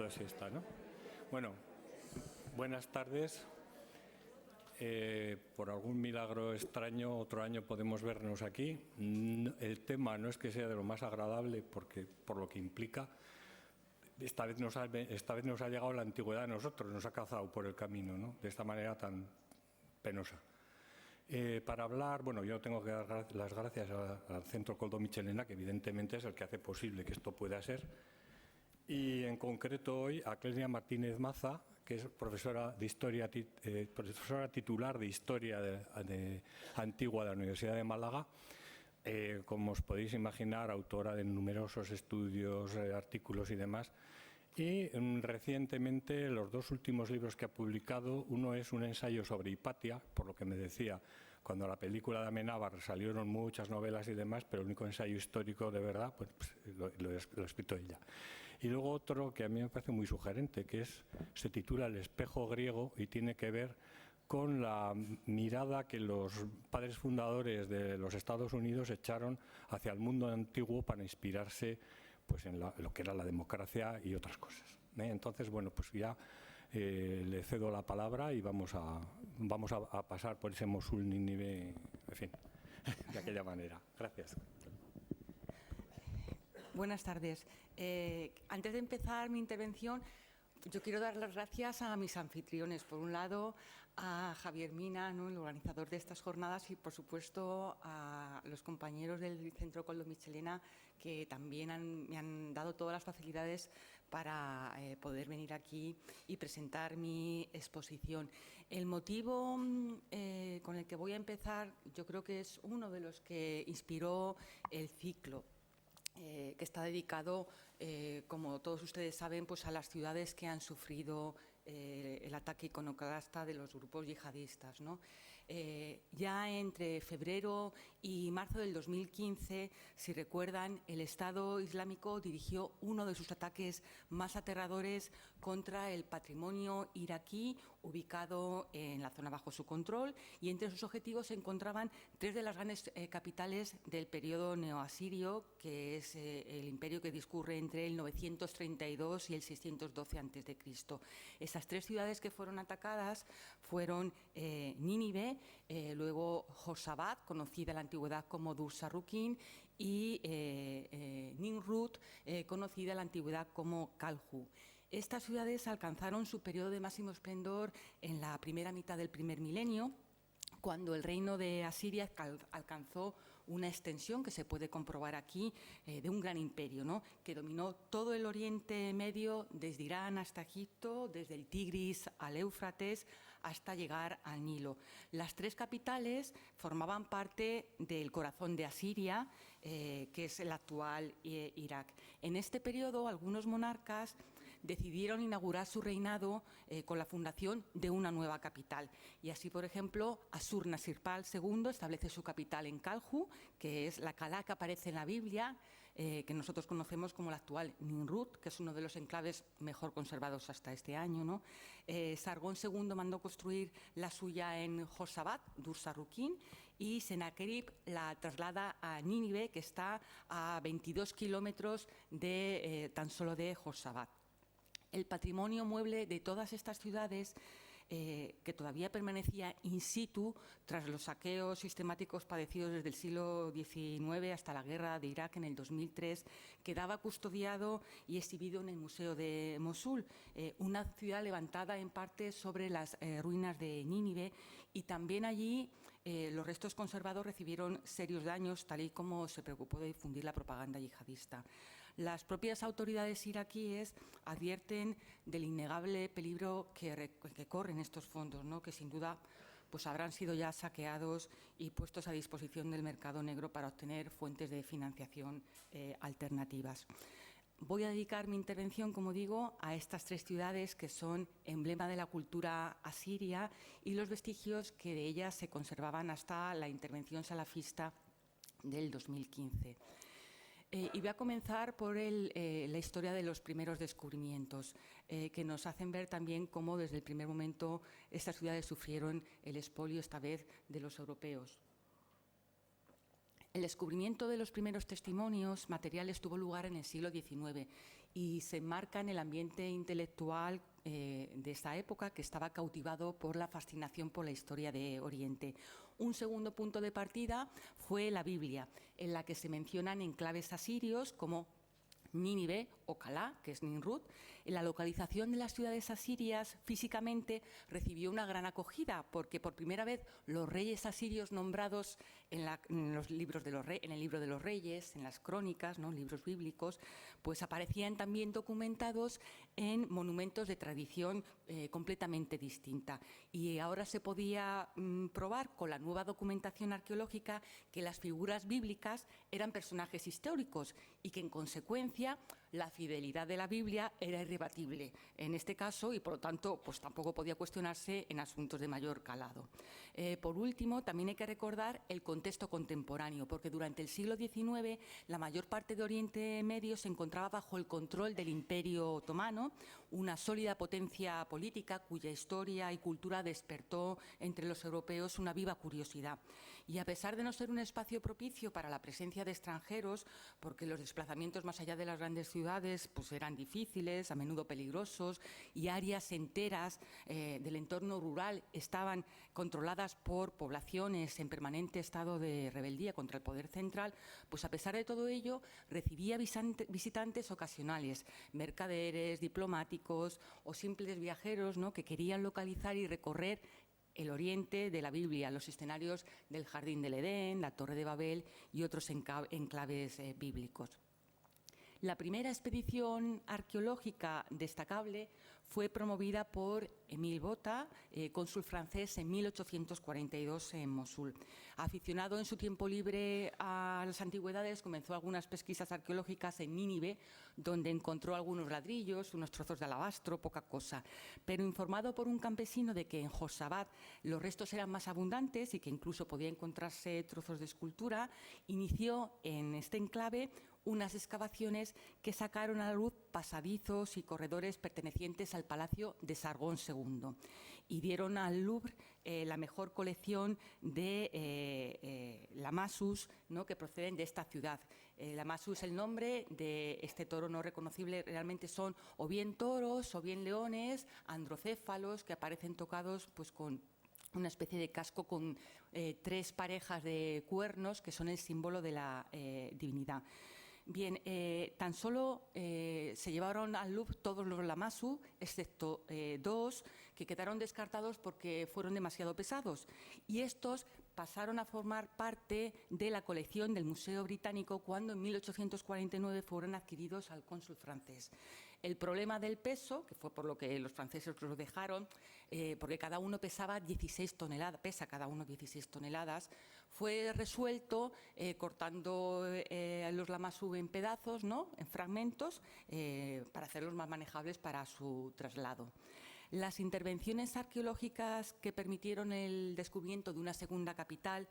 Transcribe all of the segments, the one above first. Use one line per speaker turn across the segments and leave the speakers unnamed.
haciendo siesta, ¿no? Bueno, buenas tardes. Por algún milagro extraño, otro año podemos vernos aquí. El tema no es que sea de lo más agradable, porque por lo que implica, esta vez nos ha llegado la antigüedad a nosotros, nos ha cazado por el camino, ¿no? De esta manera tan penosa. Para hablar, bueno, yo tengo que dar las gracias al Centro Koldo Mitxelena, que evidentemente es el que hace posible que esto pueda ser, y en concreto hoy a Clelia Martínez Maza, que es profesora de historia, profesora titular de Historia Antigua de la Universidad de Málaga, como os podéis imaginar, autora de numerosos estudios, artículos y demás. Y recientemente los dos últimos libros que ha publicado, uno es un ensayo sobre Hipatia, por lo que me decía, cuando la película de Amenábar salieron muchas novelas y demás, pero el único ensayo histórico de verdad pues lo ha escrito ella. Y luego otro que a mí me parece muy sugerente, que se titula El espejo griego y tiene que ver con la mirada que los padres fundadores de los Estados Unidos echaron hacia el mundo antiguo para inspirarse pues en lo que era la democracia y otras cosas. Entonces, bueno, pues ya le cedo la palabra y vamos a pasar por ese Mosul, Nínive, en fin, de aquella manera. Gracias.
Buenas tardes. Antes de empezar mi intervención, yo quiero dar las gracias a mis anfitriones. Por un lado, a Javier Mina, ¿no?, el organizador de estas jornadas, y, por supuesto, a los compañeros del Centro Koldo Mitxelena, que también me han dado todas las facilidades para poder venir aquí y presentar mi exposición. El motivo con el que voy a empezar, yo creo que es uno de los que inspiró el ciclo, que está dedicado, como todos ustedes saben, pues a las ciudades que han sufrido el ataque iconoclasta de los grupos yihadistas, ¿no? Ya entre febrero y marzo del 2015, si recuerdan, el Estado Islámico dirigió uno de sus ataques más aterradores contra el patrimonio iraquí ubicado en la zona bajo su control, y entre sus objetivos se encontraban tres de las grandes capitales del periodo neoasirio, que es el imperio que discurre entre el 932 y el 612 a.C. Esas tres ciudades que fueron atacadas fueron Nínive, luego Josabat, conocida en la antigüedad como Dur-Sarrukin, y Nimrud, conocida en la antigüedad como Calhu. Estas ciudades alcanzaron su periodo de máximo esplendor en la primera mitad del primer milenio, cuando el reino de Asiria alcanzó una extensión que se puede comprobar aquí, de un gran imperio, ¿no?, que dominó todo el Oriente Medio, desde Irán hasta Egipto, desde el Tigris al Éufrates, hasta llegar al Nilo. Las tres capitales formaban parte del corazón de Asiria, que es el actual Irak. En este periodo, algunos monarcas decidieron inaugurar su reinado con la fundación de una nueva capital. Y así, por ejemplo, Assur-Nasirpal II establece su capital en Calhu, que es la Calá que aparece en la Biblia, que nosotros conocemos como la actual Nimrud, que es uno de los enclaves mejor conservados hasta este año, ¿no? Sargón II mandó construir la suya en Josabat, Dur-Sarrukin, y Sennacherib la traslada a Nínive, que está a 22 kilómetros tan solo de Josabat. El patrimonio mueble de todas estas ciudades, que todavía permanecía in situ tras los saqueos sistemáticos padecidos desde el siglo XIX hasta la guerra de Irak en el 2003, quedaba custodiado y exhibido en el Museo de Mosul, una ciudad levantada en parte sobre las ruinas de Nínive, y también allí los restos conservados recibieron serios daños, tal y como se preocupó de difundir la propaganda yihadista. Las propias autoridades iraquíes advierten del innegable peligro que corren estos fondos, ¿no?, que sin duda pues habrán sido ya saqueados y puestos a disposición del mercado negro para obtener fuentes de financiación alternativas. Voy a dedicar mi intervención, como digo, a estas tres ciudades que son emblema de la cultura asiria y los vestigios que de ellas se conservaban hasta la intervención salafista del 2015. Y voy a comenzar por la historia de los primeros descubrimientos, que nos hacen ver también cómo desde el primer momento estas ciudades sufrieron el expolio, esta vez de los europeos. El descubrimiento de los primeros testimonios materiales tuvo lugar en el siglo XIX y se enmarca en el ambiente intelectual de esta época, que estaba cautivado por la fascinación por la historia de Oriente. Un segundo punto de partida fue la Biblia, en la que se mencionan enclaves asirios como Nínive o Calá, que es Nimrud. La localización de las ciudades asirias físicamente recibió una gran acogida, porque por primera vez los reyes asirios nombrados en los libros de en el libro de los reyes, en las crónicas, ¿no?, libros bíblicos, pues aparecían también documentados en monumentos de tradición completamente distinta. Y ahora se podía probar con la nueva documentación arqueológica que las figuras bíblicas eran personajes históricos y que, en consecuencia, la fidelidad de la Biblia era irrebatible en este caso y, por lo tanto, pues tampoco podía cuestionarse en asuntos de mayor calado. Por último, también hay que recordar el contexto contemporáneo, porque durante el siglo XIX la mayor parte de Oriente Medio se encontraba bajo el control del Imperio Otomano, una sólida potencia política cuya historia y cultura despertó entre los europeos una viva curiosidad. Y a pesar de no ser un espacio propicio para la presencia de extranjeros, porque los desplazamientos más allá de las grandes ciudades pues eran difíciles, a menudo peligrosos, y áreas enteras del entorno rural estaban controladas por poblaciones en permanente estado de rebeldía contra el poder central, pues a pesar de todo ello recibía visitantes ocasionales, mercaderes, diplomáticos o simples viajeros, ¿no?, que querían localizar y recorrer el oriente de la Biblia, los escenarios del Jardín del Edén, la Torre de Babel y otros enclaves bíblicos. La primera expedición arqueológica destacable fue promovida por Émile Botta, cónsul francés en 1842 en Mosul. Aficionado en su tiempo libre a las antigüedades, comenzó algunas pesquisas arqueológicas en Nínive, donde encontró algunos ladrillos, unos trozos de alabastro, poca cosa. Pero informado por un campesino de que en Josabad los restos eran más abundantes y que incluso podía encontrarse trozos de escultura, inició en este enclave unas excavaciones que sacaron a la luz pasadizos y corredores pertenecientes al Palacio de Sargón II y dieron al Louvre la mejor colección de lamassus, ¿no?, que proceden de esta ciudad. Lamassus, el nombre de este toro no reconocible, realmente son o bien toros o bien leones androcéfalos que aparecen tocados pues con una especie de casco con 3 parejas de cuernos que son el símbolo de la divinidad. Bien, tan solo se llevaron al Louvre todos los lamassus, excepto 2 que quedaron descartados porque fueron demasiado pesados. Y estos pasaron a formar parte de la colección del Museo Británico cuando en 1849 fueron adquiridos al cónsul francés. El problema del peso, que fue por lo que los franceses los dejaron, porque cada uno pesaba 16 toneladas, pesa cada uno 16 toneladas, fue resuelto cortando los lamassus en pedazos, ¿no?, en fragmentos, para hacerlos más manejables para su traslado. Las intervenciones arqueológicas que permitieron el descubrimiento de una segunda capital,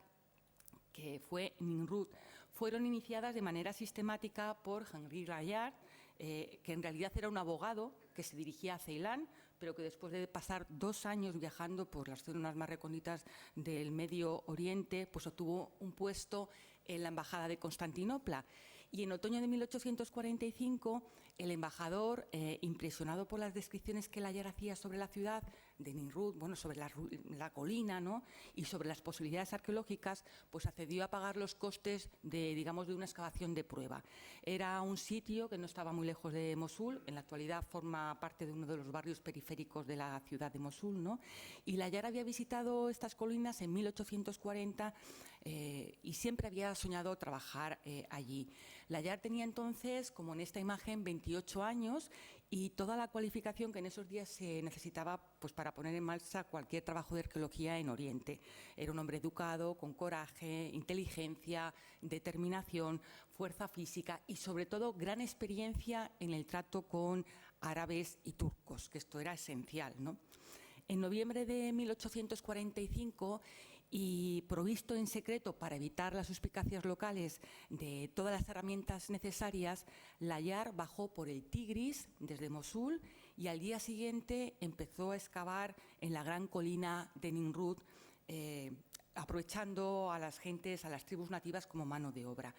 que fue Nimrud, fueron iniciadas de manera sistemática por Henri Layard, que en realidad era un abogado que se dirigía a Ceilán, pero que después de pasar 2 años viajando por las zonas más recónditas del Medio Oriente, pues obtuvo un puesto en la Embajada de Constantinopla. Y en otoño de 1845, el embajador, impresionado por las descripciones que Layard hacía sobre la ciudad de Nimrud, bueno, sobre la colina, ¿no?, y sobre las posibilidades arqueológicas, pues accedió a pagar los costes de, digamos, de una excavación de prueba. Era un sitio que no estaba muy lejos de Mosul, en la actualidad forma parte de uno de los barrios periféricos de la ciudad de Mosul, ¿no? Y Layard había visitado estas colinas en 1840 y siempre había soñado trabajar allí. Layard tenía entonces, como en esta imagen, 28 años y toda la cualificación que en esos días se necesitaba pues, para poner en marcha cualquier trabajo de arqueología en Oriente. Era un hombre educado, con coraje, inteligencia, determinación, fuerza física y, sobre todo, gran experiencia en el trato con árabes y turcos, que esto era esencial, ¿no? En noviembre de 1845, y provisto en secreto para evitar las suspicacias locales de todas las herramientas necesarias, Layard bajó por el Tigris desde Mosul y al día siguiente empezó a excavar en la gran colina de Nimrud, aprovechando a las gentes, a las tribus nativas como mano de obra.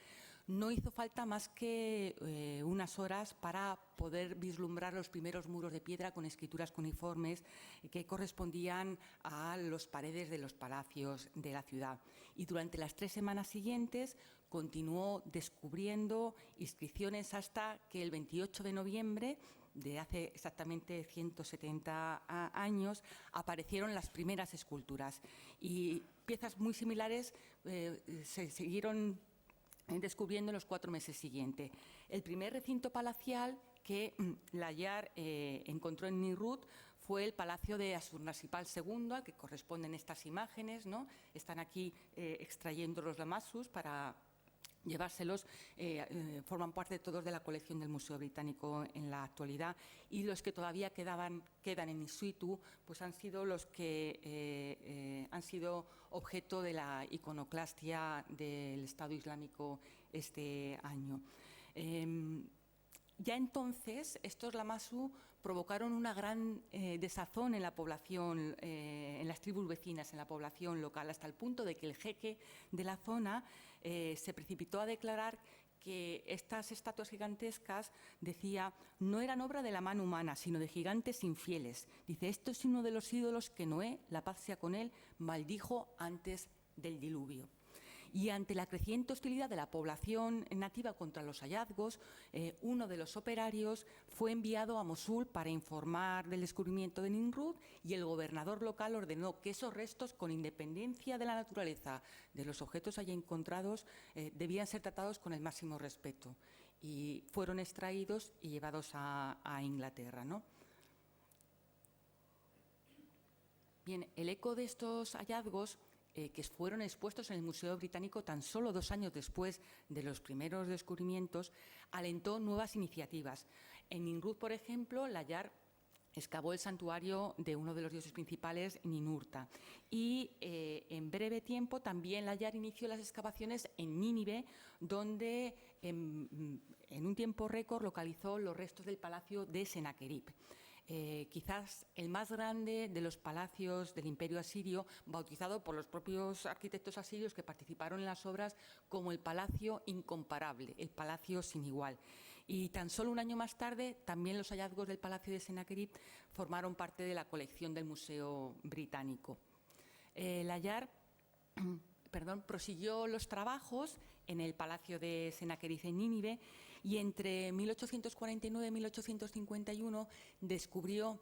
No hizo falta más que unas horas para poder vislumbrar los primeros muros de piedra con escrituras cuneiformes que correspondían a las paredes de los palacios de la ciudad. Y durante las 3 semanas siguientes continuó descubriendo inscripciones hasta que el 28 de noviembre de hace exactamente 170 años, aparecieron las primeras esculturas. Y piezas muy similares se siguieron descubriendo en los 4 meses siguientes. El primer recinto palacial que Layard encontró en Nimrud fue el palacio de Asurnassirpal II, al que corresponden estas imágenes, ¿no? Están aquí extrayendo los lamassus para llevárselos, forman parte todos de la colección del Museo Británico en la actualidad, y los que todavía quedan en in situ, pues han sido los que han sido objeto de la iconoclastia del Estado Islámico este año. Ya entonces, estos lamassu provocaron una gran desazón en la población, en las tribus vecinas, en la población local, hasta el punto de que el jeque de la zona se precipitó a declarar que estas estatuas gigantescas, decía, no eran obra de la mano humana, sino de gigantes infieles. Dice, esto es uno de los ídolos que Noé, la paz sea con él, maldijo antes del diluvio. Y ante la creciente hostilidad de la población nativa contra los hallazgos, uno de los operarios fue enviado a Mosul para informar del descubrimiento de Nimrud, y el gobernador local ordenó que esos restos, con independencia de la naturaleza de los objetos allí encontrados, debían ser tratados con el máximo respeto. Y fueron extraídos y llevados a Inglaterra, ¿no? Bien, el eco de estos hallazgos que fueron expuestos en el Museo Británico tan solo 2 años después de los primeros descubrimientos, alentó nuevas iniciativas. En Nimrud, por ejemplo, Layard excavó el santuario de uno de los dioses principales, Ninurta. Y en breve tiempo también Layard inició las excavaciones en Nínive, donde en un tiempo récord localizó los restos del palacio de Senaquerib. Quizás el más grande de los palacios del Imperio Asirio, bautizado por los propios arquitectos asirios que participaron en las obras como el palacio incomparable, el palacio sin igual. Y tan solo un año más tarde, también los hallazgos del palacio de Senaquerib formaron parte de la colección del Museo Británico. Layard prosiguió los trabajos en el palacio de Senaquerib en Nínive, y entre 1849 y 1851 descubrió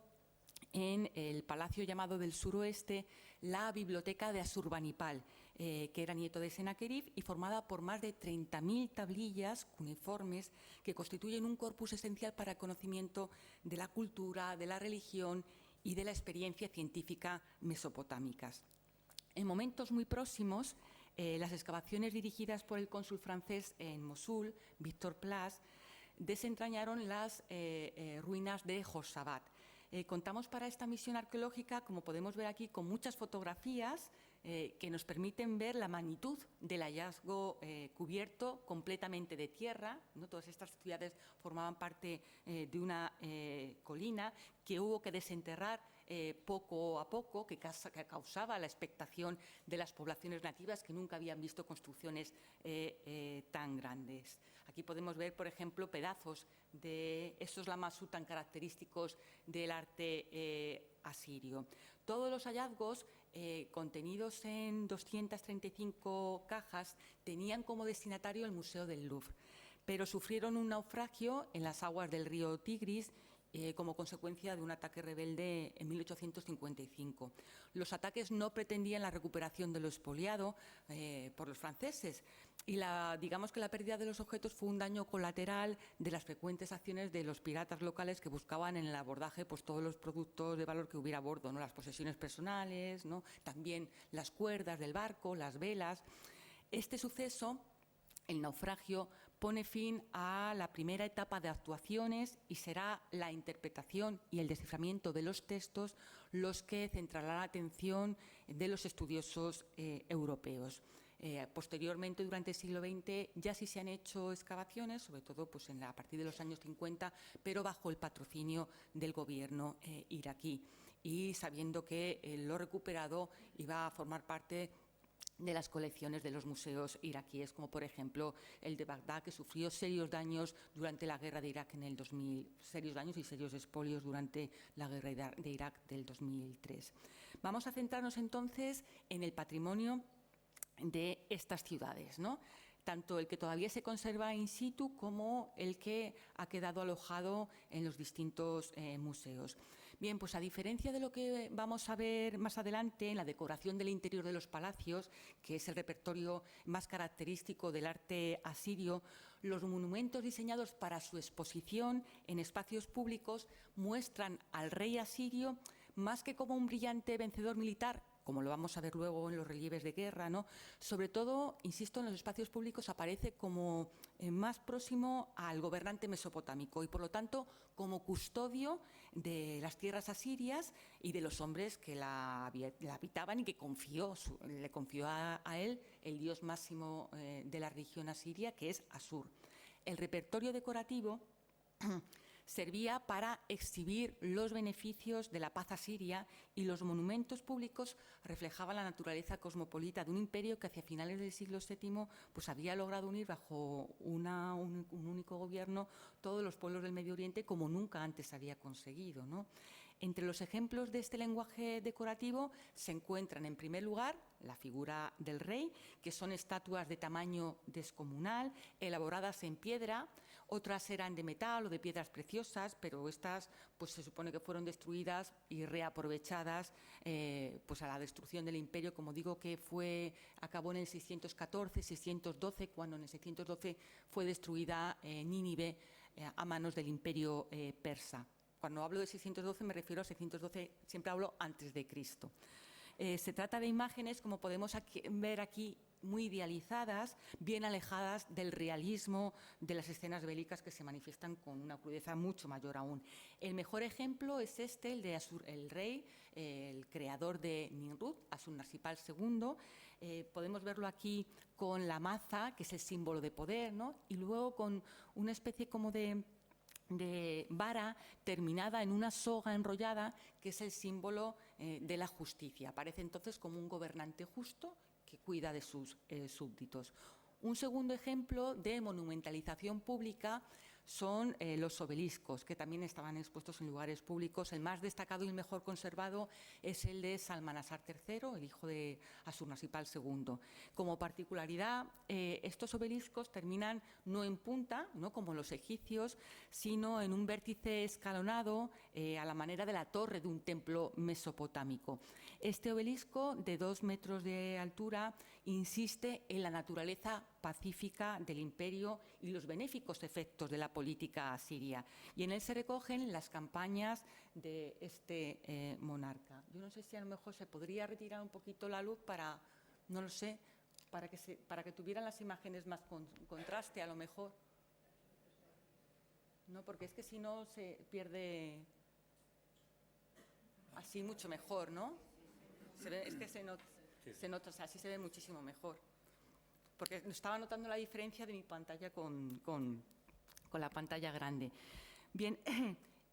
en el palacio llamado del suroeste la biblioteca de Asurbanipal, que era nieto de Senaquerib y formada por más de 30.000 tablillas cuneiformes que constituyen un corpus esencial para el conocimiento de la cultura, de la religión y de la experiencia científica mesopotámicas. En momentos muy próximos, las excavaciones dirigidas por el cónsul francés en Mosul, Victor Plas, desentrañaron las ruinas de Josabat. Contamos para esta misión arqueológica, como podemos ver aquí, con muchas fotografías que nos permiten ver la magnitud del hallazgo cubierto completamente de tierra, ¿no? Todas estas ciudades formaban parte de una colina que hubo que desenterrar poco a poco, que causaba la expectación de las poblaciones nativas que nunca habían visto construcciones tan grandes. Aquí podemos ver, por ejemplo, pedazos de estos lamassu tan característicos del arte asirio. Todos los hallazgos contenidos en 235 cajas tenían como destinatario el Museo del Louvre, pero sufrieron un naufragio en las aguas del río Tigris como consecuencia de un ataque rebelde en 1855. Los ataques no pretendían la recuperación de lo expoliado por los franceses, y digamos que la pérdida de los objetos fue un daño colateral de las frecuentes acciones de los piratas locales que buscaban en el abordaje pues, todos los productos de valor que hubiera a bordo, ¿no? Las posesiones personales, ¿no? También las cuerdas del barco, las velas. Este suceso, el naufragio, pone fin a la primera etapa de actuaciones y será la interpretación y el desciframiento de los textos los que centrará la atención de los estudiosos europeos. Posteriormente, durante el siglo XX, ya sí se han hecho excavaciones, sobre todo pues, a partir de los años 50, pero bajo el patrocinio del gobierno iraquí, y sabiendo que lo recuperado iba a formar parte de las colecciones de los museos iraquíes, como por ejemplo el de Bagdad, que sufrió serios daños durante la guerra de Irak en el 2000, serios daños y serios expolios durante la guerra de Irak del 2003. Vamos a centrarnos entonces en el patrimonio de estas ciudades, ¿no? Tanto el que todavía se conserva in situ como el que ha quedado alojado en los distintos museos. Bien, pues a diferencia de lo que vamos a ver más adelante en la decoración del interior de los palacios, que es el repertorio más característico del arte asirio, los monumentos diseñados para su exposición en espacios públicos muestran al rey asirio más que como un brillante vencedor militar, como lo vamos a ver luego en los relieves de guerra, ¿no? Sobre todo, insisto, en los espacios públicos aparece como más próximo al gobernante mesopotámico y, por lo tanto, como custodio de las tierras asirias y de los hombres que la habitaban y que le confió a él el dios máximo de la religión asiria, que es Asur. El repertorio decorativo servía para exhibir los beneficios de la paz asiria y los monumentos públicos reflejaban la naturaleza cosmopolita de un imperio que hacia finales del siglo VII pues, había logrado unir bajo un único gobierno todos los pueblos del Medio Oriente como nunca antes había conseguido, ¿no? Entre los ejemplos de este lenguaje decorativo se encuentran, en primer lugar, la figura del rey, que son estatuas de tamaño descomunal, elaboradas en piedra. Otras eran de metal o de piedras preciosas, pero estas pues, se supone que fueron destruidas y reaprovechadas pues, a la destrucción del imperio. Como digo, que acabó en el 614, 612, cuando en el 612 fue destruida Nínive a manos del imperio persa. Cuando hablo de 612 me refiero a 612, siempre hablo antes de Cristo. Se trata de imágenes, como podemos ver aquí, muy idealizadas, bien alejadas del realismo de las escenas bélicas que se manifiestan con una crudeza mucho mayor aún. El mejor ejemplo es el de Asur, el rey, el creador de Nimrud, Asurnarsipal II. Podemos verlo aquí con la maza, que es el símbolo de poder, ¿no? Y luego con una especie como de vara terminada en una soga enrollada, que es el símbolo de la justicia. Aparece entonces como un gobernante justo que cuida de sus súbditos. Un segundo ejemplo de monumentalización pública son los obeliscos, que también estaban expuestos en lugares públicos. El más destacado y el mejor conservado es el de Salmanasar III, el hijo de Asurnarsipal II. Como particularidad, estos obeliscos terminan no en punta, no como los egipcios, sino en un vértice escalonado a la manera de la torre de un templo mesopotámico. Este obelisco, de 2 metros de altura, insiste en la naturaleza pacífica del imperio y los benéficos efectos de la política asiria. Y en él se recogen las campañas de este monarca. Yo no sé si a lo mejor se podría retirar un poquito la luz para, no lo sé, para que tuvieran las imágenes más contraste, a lo mejor. No, porque es que si no se pierde así mucho mejor, ¿no? Es que se nota, o sea, así se ve muchísimo mejor. Porque estaba notando la diferencia de mi pantalla con la pantalla grande. Bien,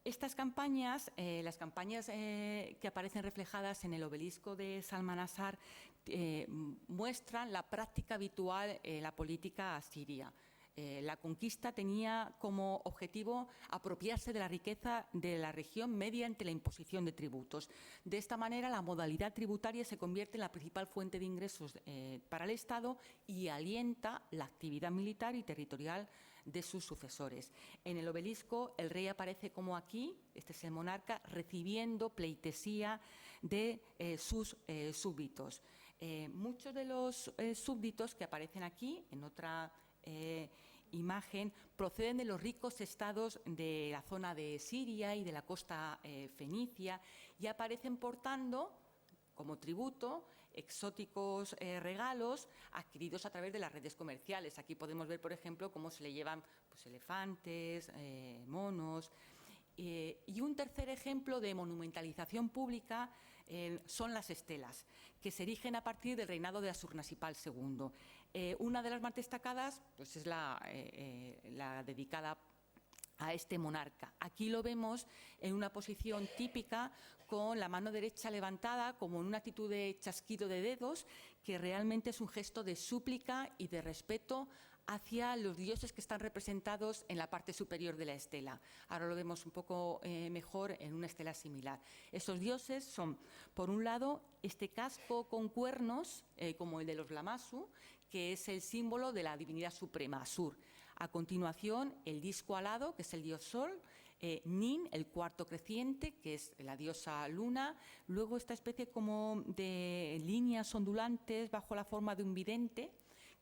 estas campañas, las campañas que aparecen reflejadas en el obelisco de Salmanasar, muestran la práctica habitual en la política asiria. La conquista tenía como objetivo apropiarse de la riqueza de la región mediante la imposición de tributos. De esta manera, la modalidad tributaria se convierte en la principal fuente de ingresos para el Estado y alienta la actividad militar y territorial de sus sucesores. En el obelisco, el rey aparece como aquí, este es el monarca, recibiendo pleitesía de sus súbditos. Muchos de los súbditos que aparecen aquí, en otra imagen, proceden de los ricos estados de la zona de Siria y de la costa fenicia y aparecen portando como tributo exóticos regalos adquiridos a través de las redes comerciales. Aquí podemos ver, por ejemplo, cómo se le llevan pues, elefantes, monos. Y un tercer ejemplo de monumentalización pública son las estelas, que se erigen a partir del reinado de Asurnarsipal II. Una de las más destacadas pues, es la dedicada a este monarca. Aquí lo vemos en una posición típica con la mano derecha levantada como en una actitud de chasquido de dedos que realmente es un gesto de súplica y de respeto hacia los dioses que están representados en la parte superior de la estela. Ahora lo vemos un poco mejor en una estela similar. Estos dioses son, por un lado, este casco con cuernos, como el de los Lamassu, que es el símbolo de la divinidad suprema, Asur. A continuación, el disco alado, que es el dios Sol, Nin, el cuarto creciente, que es la diosa Luna, luego esta especie como de líneas ondulantes bajo la forma de un vidente,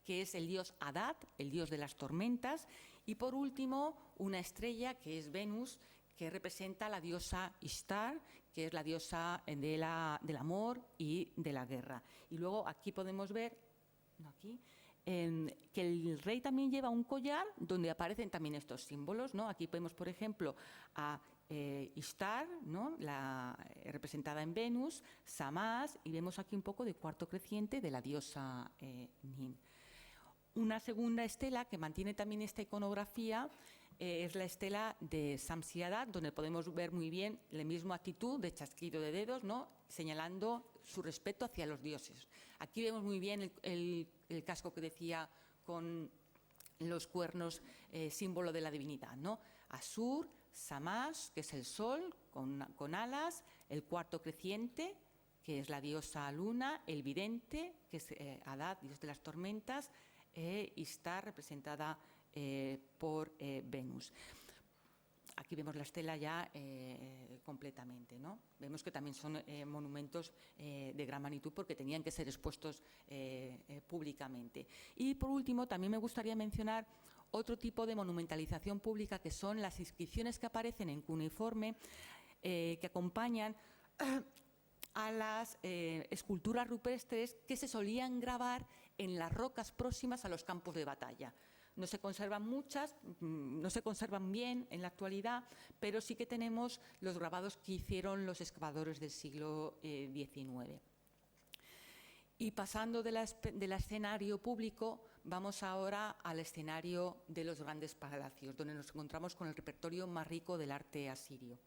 que es el dios Adad, el dios de las tormentas, y por último una estrella que es Venus, que representa a la diosa Ishtar, que es la diosa del amor y de la guerra. Y luego aquí podemos ver, que el rey también lleva un collar donde aparecen también estos símbolos, ¿no? Aquí vemos, por ejemplo, a Ishtar, ¿no? Representada en Venus, Samás, y vemos aquí un poco de cuarto creciente de la diosa Nin. Una segunda estela que mantiene también esta iconografía es la estela de Samsiadat, donde podemos ver muy bien la misma actitud de chasquido de dedos, ¿no? Señalando su respeto hacia los dioses. Aquí vemos muy bien el casco que decía con los cuernos, símbolo de la divinidad, ¿no? Asur, Samás, que es el sol con alas, el cuarto creciente, que es la diosa Luna, el vidente, que es Adad, dios de las tormentas, y está representada por Venus. Aquí vemos la estela ya completamente, ¿no? Vemos que también son monumentos de gran magnitud porque tenían que ser expuestos públicamente. Y por último, también me gustaría mencionar otro tipo de monumentalización pública, que son las inscripciones que aparecen en cuneiforme que acompañan a las esculturas rupestres que se solían grabar en las rocas próximas a los campos de batalla. No se conservan muchas, no se conservan bien en la actualidad, pero sí que tenemos los grabados que hicieron los excavadores del siglo XIX. Y pasando del escenario público, vamos ahora al escenario de los grandes palacios, donde nos encontramos con el repertorio más rico del arte asirio.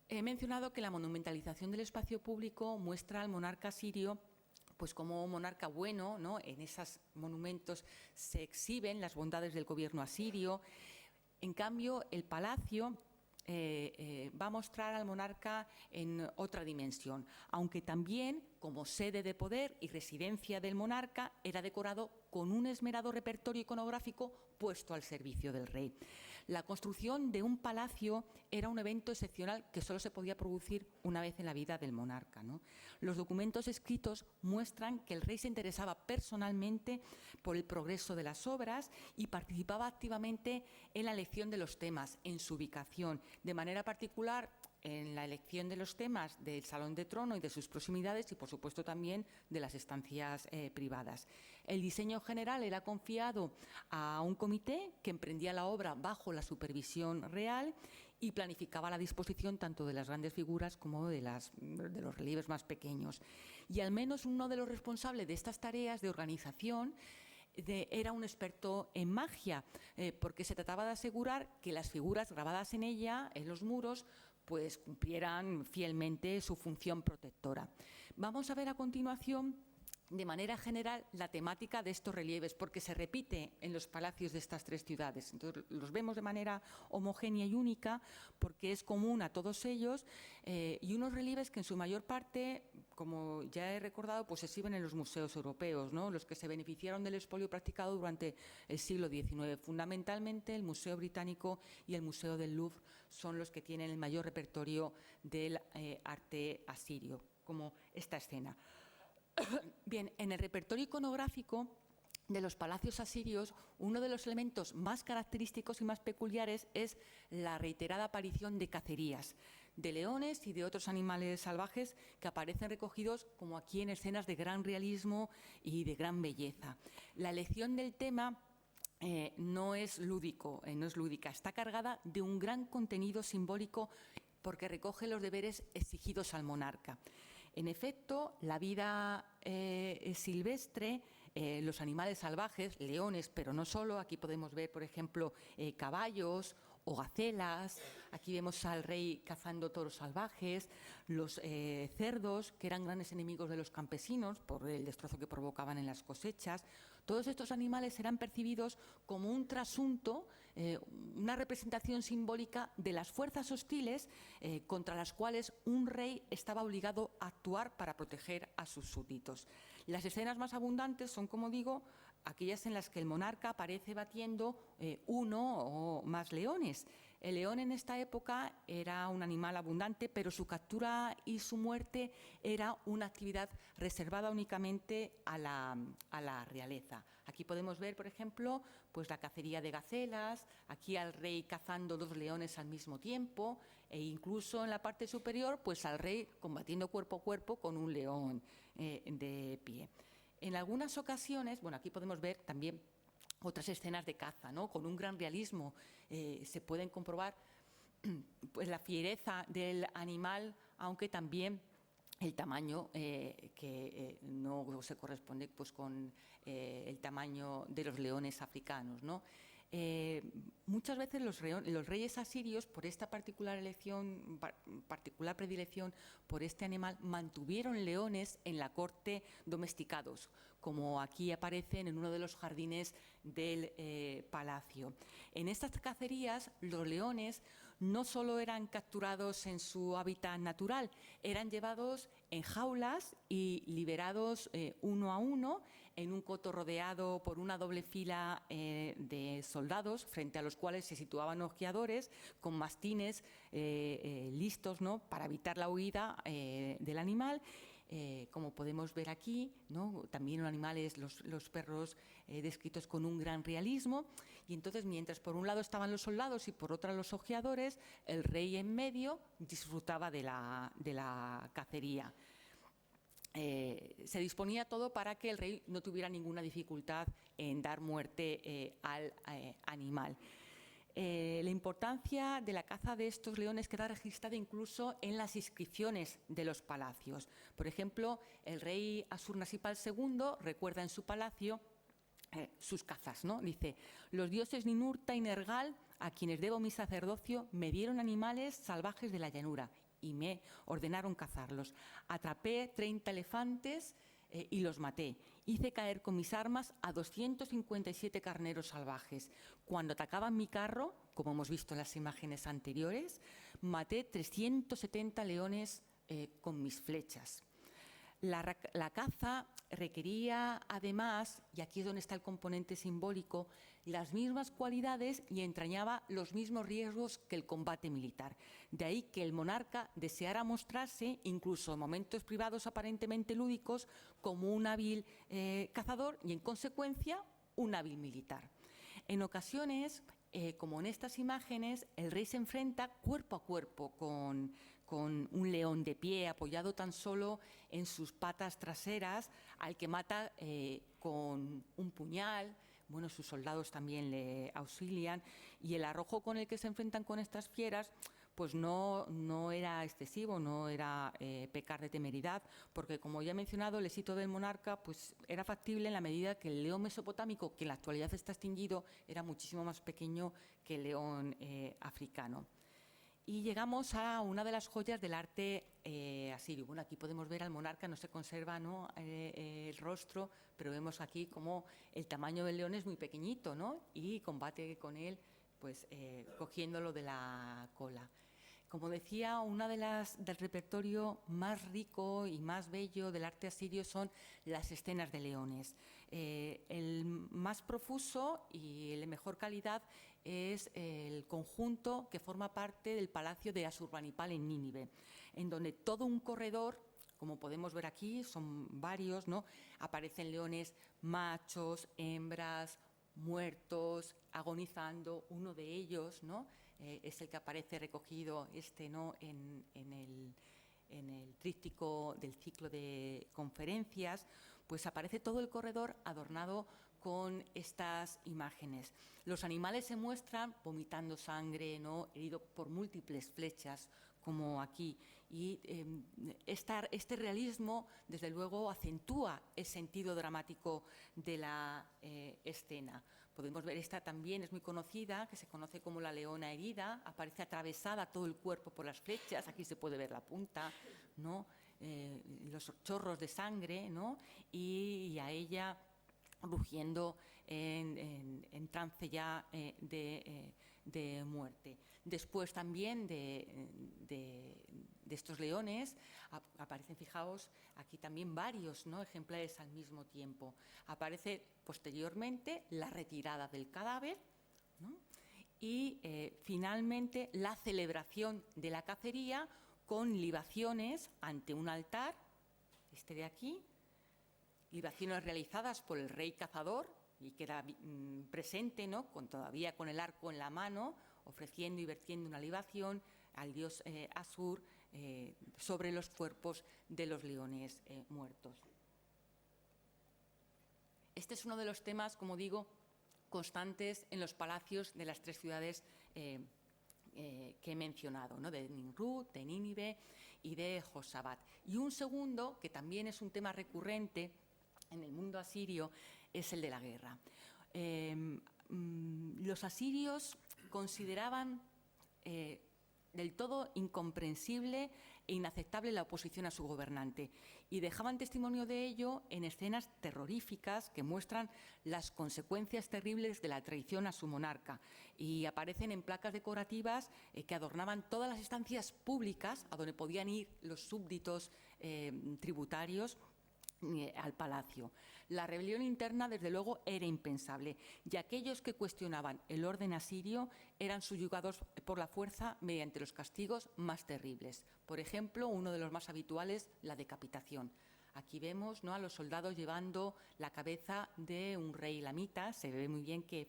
He mencionado que la monumentalización del espacio público muestra al monarca asirio pues como un monarca bueno, ¿no? En esos monumentos se exhiben las bondades del gobierno asirio. En cambio, el palacio va a mostrar al monarca en otra dimensión, aunque también, como sede de poder y residencia del monarca, era decorado con un esmerado repertorio iconográfico puesto al servicio del rey. La construcción de un palacio era un evento excepcional que solo se podía producir una vez en la vida del monarca, ¿no? Los documentos escritos muestran que el rey se interesaba personalmente por el progreso de las obras y participaba activamente en la elección de los temas, en su ubicación, de manera particular en la elección de los temas del Salón de Trono y de sus proximidades y, por supuesto, también de las estancias privadas. El diseño general era confiado a un comité que emprendía la obra bajo la supervisión real y planificaba la disposición tanto de las grandes figuras como de los relieves más pequeños. Y al menos uno de los responsables de estas tareas de organización era un experto en magia, porque se trataba de asegurar que las figuras grabadas en ella, en los muros, pues cumplieran fielmente su función protectora. Vamos a ver a continuación, de manera general, la temática de estos relieves, porque se repite en los palacios de estas tres ciudades. Entonces, los vemos de manera homogénea y única, porque es común a todos ellos, y unos relieves que en su mayor parte, como ya he recordado, pues se exhiben en los museos europeos, ¿no? Los que se beneficiaron del expolio practicado durante el siglo XIX. Fundamentalmente, el Museo Británico y el Museo del Louvre son los que tienen el mayor repertorio del arte asirio, como esta escena. Bien, en el repertorio iconográfico de los palacios asirios, uno de los elementos más característicos y más peculiares es la reiterada aparición de cacerías, de leones y de otros animales salvajes que aparecen recogidos como aquí en escenas de gran realismo y de gran belleza. La elección del tema no es lúdica, está cargada de un gran contenido simbólico porque recoge los deberes exigidos al monarca. En efecto, la vida silvestre, los animales salvajes, leones, pero no solo, aquí podemos ver, por ejemplo, caballos o gacelas, Aquí vemos al rey cazando toros salvajes, los cerdos, que eran grandes enemigos de los campesinos por el destrozo que provocaban en las cosechas. Todos estos animales eran percibidos como un trasunto, una representación simbólica de las fuerzas hostiles contra las cuales un rey estaba obligado a actuar para proteger a sus súbditos. Las escenas más abundantes son, como digo, aquellas en las que el monarca aparece batiendo uno o más leones. El león en esta época era un animal abundante, pero su captura y su muerte era una actividad reservada únicamente a la realeza. Aquí podemos ver, por ejemplo, pues la cacería de gacelas, aquí al rey cazando 2 leones al mismo tiempo, e incluso en la parte superior, pues al rey combatiendo cuerpo a cuerpo con un león de pie. En algunas ocasiones, bueno, aquí podemos ver también otras escenas de caza, ¿no? Con un gran realismo se pueden comprobar pues, la fiereza del animal, aunque también el tamaño que no se corresponde pues, con el tamaño de los leones africanos, ¿no? Muchas veces los reyes asirios, por esta particular predilección por este animal, mantuvieron leones en la corte domesticados, como aquí aparecen en uno de los jardines del palacio. En estas cacerías, los leones no solo eran capturados en su hábitat natural, eran llevados en jaulas y liberados uno a uno en un coto rodeado por una doble fila de soldados, frente a los cuales se situaban ojeadores con mastines listos, ¿no?, para evitar la huida del animal. Como podemos ver aquí, ¿no?, también los animales, los perros descritos con un gran realismo. Y entonces, mientras por un lado estaban los soldados y por otro los ojeadores, el rey en medio disfrutaba de la cacería. Se disponía todo para que el rey no tuviera ninguna dificultad en dar muerte al animal. La importancia de la caza de estos leones queda registrada incluso en las inscripciones de los palacios. Por ejemplo, el rey Asurnassipal II recuerda en su palacio sus cazas, ¿no? Dice: los dioses Ninurta y Nergal, a quienes debo mi sacerdocio, me dieron animales salvajes de la llanura y me ordenaron cazarlos. Atrapé 30 elefantes y los maté. Hice caer con mis armas a 257 carneros salvajes. Cuando atacaban mi carro, como hemos visto en las imágenes anteriores, maté 370 leones con mis flechas. La caza requería, además, y aquí es donde está el componente simbólico, las mismas cualidades y entrañaba los mismos riesgos que el combate militar. De ahí que el monarca deseara mostrarse, incluso en momentos privados aparentemente lúdicos, como un hábil cazador y, en consecuencia, un hábil militar. En ocasiones, como en estas imágenes, el rey se enfrenta cuerpo a cuerpo con un león de pie, apoyado tan solo en sus patas traseras, al que mata con un puñal. Bueno, sus soldados también le auxilian, y el arrojo con el que se enfrentan con estas fieras pues no era excesivo, no era pecar de temeridad, porque, como ya he mencionado, el éxito del monarca pues era factible en la medida que el león mesopotámico, que en la actualidad está extinguido, era muchísimo más pequeño que el león africano. Y llegamos a una de las joyas del arte asirio. Bueno, aquí podemos ver al monarca, no se conserva, ¿no?, el rostro, pero vemos aquí como el tamaño del león es muy pequeñito, ¿no?, y combate con él, pues cogiéndolo de la cola. Como decía, una de del repertorio más rico y más bello del arte asirio son las escenas de leones. El más profuso y el de mejor calidad es el conjunto que forma parte del palacio de Asurbanipal en Nínive, en donde todo un corredor, como podemos ver aquí, son varios, ¿no?, aparecen leones machos, hembras, muertos, agonizando. Uno de ellos, ¿no?, es el que aparece recogido ¿no?, en el tríptico del ciclo de conferencias. Pues aparece todo el corredor adornado con estas imágenes. Los animales se muestran vomitando sangre, ¿no?, heridos por múltiples flechas, como aquí. Y este realismo, desde luego, acentúa el sentido dramático de la escena. Podemos ver, esta también es muy conocida, que se conoce como la leona herida, aparece atravesada todo el cuerpo por las flechas, aquí se puede ver la punta, ¿no? Los chorros de sangre, ¿no? Y a ella rugiendo en trance ya de muerte. Después también de estos leones aparecen, fijaos, aquí también varios, ¿no?, ejemplares al mismo tiempo. Aparece posteriormente la retirada del cadáver, ¿no?, y finalmente la celebración de la cacería con libaciones ante un altar, este de aquí, libaciones realizadas por el rey cazador, y queda presente, ¿no?, todavía con el arco en la mano, ofreciendo y vertiendo una libación al dios Asur sobre los cuerpos de los leones muertos. Este es uno de los temas, como digo, constantes en los palacios de las tres ciudades que he mencionado, ¿no?, de Nimrud, de Nínive y de Josabat. Y un segundo, que también es un tema recurrente en el mundo asirio, es el de la guerra. Los asirios consideraban del todo incomprensible e inaceptable la oposición a su gobernante, y dejaban testimonio de ello en escenas terroríficas que muestran las consecuencias terribles de la traición a su monarca, y aparecen en placas decorativas que adornaban todas las estancias públicas a donde podían ir los súbditos tributarios al palacio. La rebelión interna, desde luego, era impensable, y aquellos que cuestionaban el orden asirio eran subyugados por la fuerza mediante los castigos más terribles. Por ejemplo, uno de los más habituales, la decapitación. Aquí vemos, ¿no?, a los soldados llevando la cabeza de un rey elamita. Se ve muy bien que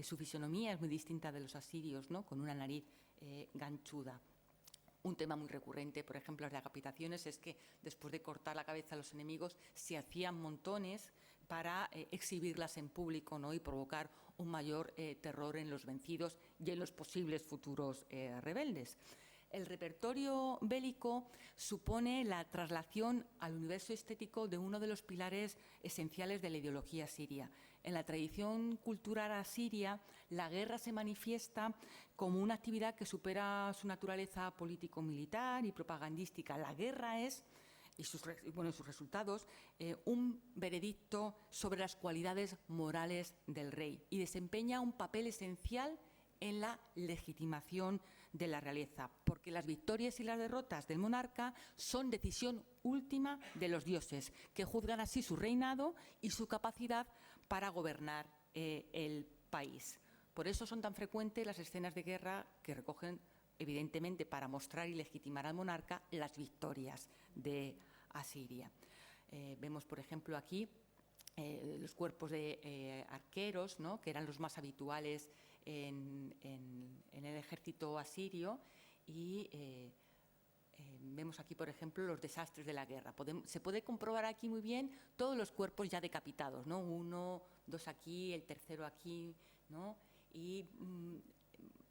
su fisonomía es muy distinta de los asirios, ¿no?, con una nariz ganchuda. Un tema muy recurrente, por ejemplo, las decapitaciones, es que después de cortar la cabeza a los enemigos se hacían montones para exhibirlas en público, ¿no?, y provocar un mayor terror en los vencidos y en los posibles futuros rebeldes. El repertorio bélico supone la traslación al universo estético de uno de los pilares esenciales de la ideología siria. En la tradición cultural asiria, la guerra se manifiesta como una actividad que supera su naturaleza político-militar y propagandística. La guerra es, y sus resultados, un veredicto sobre las cualidades morales del rey, y desempeña un papel esencial en la legitimación de la realeza, porque las victorias y las derrotas del monarca son decisión última de los dioses, que juzgan así su reinado y su capacidad para gobernar el país. Por eso son tan frecuentes las escenas de guerra que recogen, evidentemente, para mostrar y legitimar al monarca, las victorias de Asiria. Vemos, por ejemplo, aquí los cuerpos de arqueros, ¿no?, que eran los más habituales en el ejército asirio, y vemos aquí, por ejemplo, los desastres de la guerra. Se puede comprobar aquí muy bien todos los cuerpos ya decapitados, ¿no?, 1, 2 aquí, el tercero aquí, ¿no?, y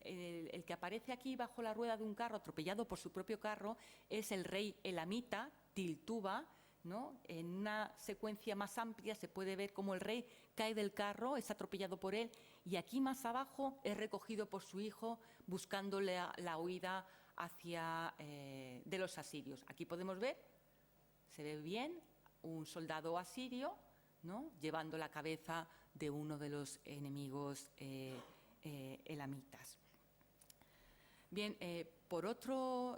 el que aparece aquí bajo la rueda de un carro, atropellado por su propio carro, es el rey elamita, Tiltuba, ¿no? En una secuencia más amplia se puede ver cómo el rey cae del carro, es atropellado por él, y aquí más abajo es recogido por su hijo buscando la huida de los asirios. Aquí podemos ver, se ve bien, un soldado asirio, ¿no?, llevando la cabeza de uno de los enemigos elamitas. Bien, por otro,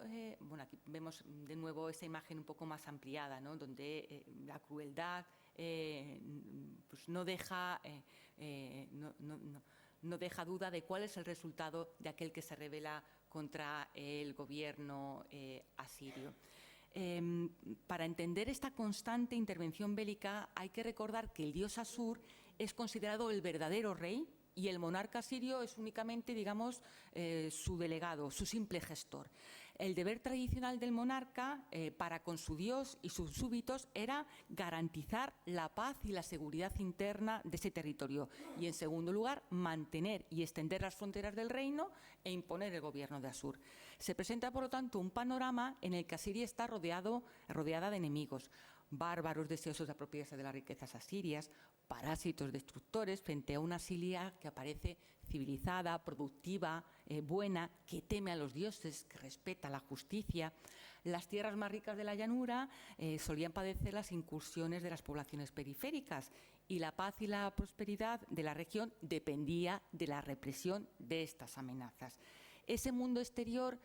aquí vemos de nuevo esa imagen un poco más ampliada, ¿no?, donde la crueldad pues no deja duda de cuál es el resultado de aquel que se rebela contra el gobierno asirio. Para entender esta constante intervención bélica hay que recordar que el dios Asur es considerado el verdadero rey, y el monarca asirio es únicamente, digamos, su delegado, su simple gestor. El deber tradicional del monarca para con su Dios y sus súbditos era garantizar la paz y la seguridad interna de ese territorio y, en segundo lugar, mantener y extender las fronteras del reino e imponer el gobierno de Asur. Se presenta, por lo tanto, un panorama en el que Asiria está rodeada de enemigos, bárbaros deseosos de apropiarse de las riquezas asirias, parásitos destructores, frente a una Asiria que aparece civilizada, productiva, buena, que teme a los dioses, que respeta la justicia. Las tierras más ricas de la llanura solían padecer las incursiones de las poblaciones periféricas y la paz y la prosperidad de la región dependía de la represión de estas amenazas. Ese mundo exterior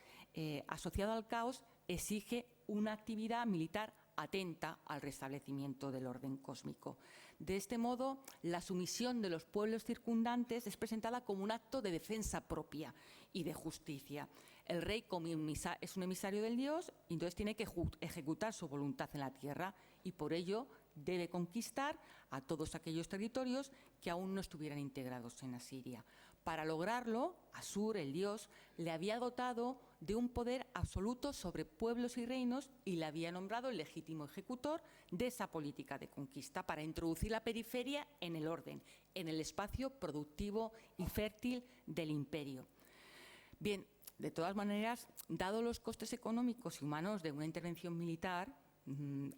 asociado al caos exige una actividad militar atenta al restablecimiento del orden cósmico. De este modo, la sumisión de los pueblos circundantes es presentada como un acto de defensa propia y de justicia. El rey es un emisario del dios y entonces tiene que ejecutar su voluntad en la tierra y por ello debe conquistar a todos aquellos territorios que aún no estuvieran integrados en Asiria. Para lograrlo, Asur, el dios, le había dotado de un poder absoluto sobre pueblos y reinos y le había nombrado el legítimo ejecutor de esa política de conquista para introducir la periferia en el orden, en el espacio productivo y fértil del imperio. Bien, de todas maneras, dado los costes económicos y humanos de una intervención militar,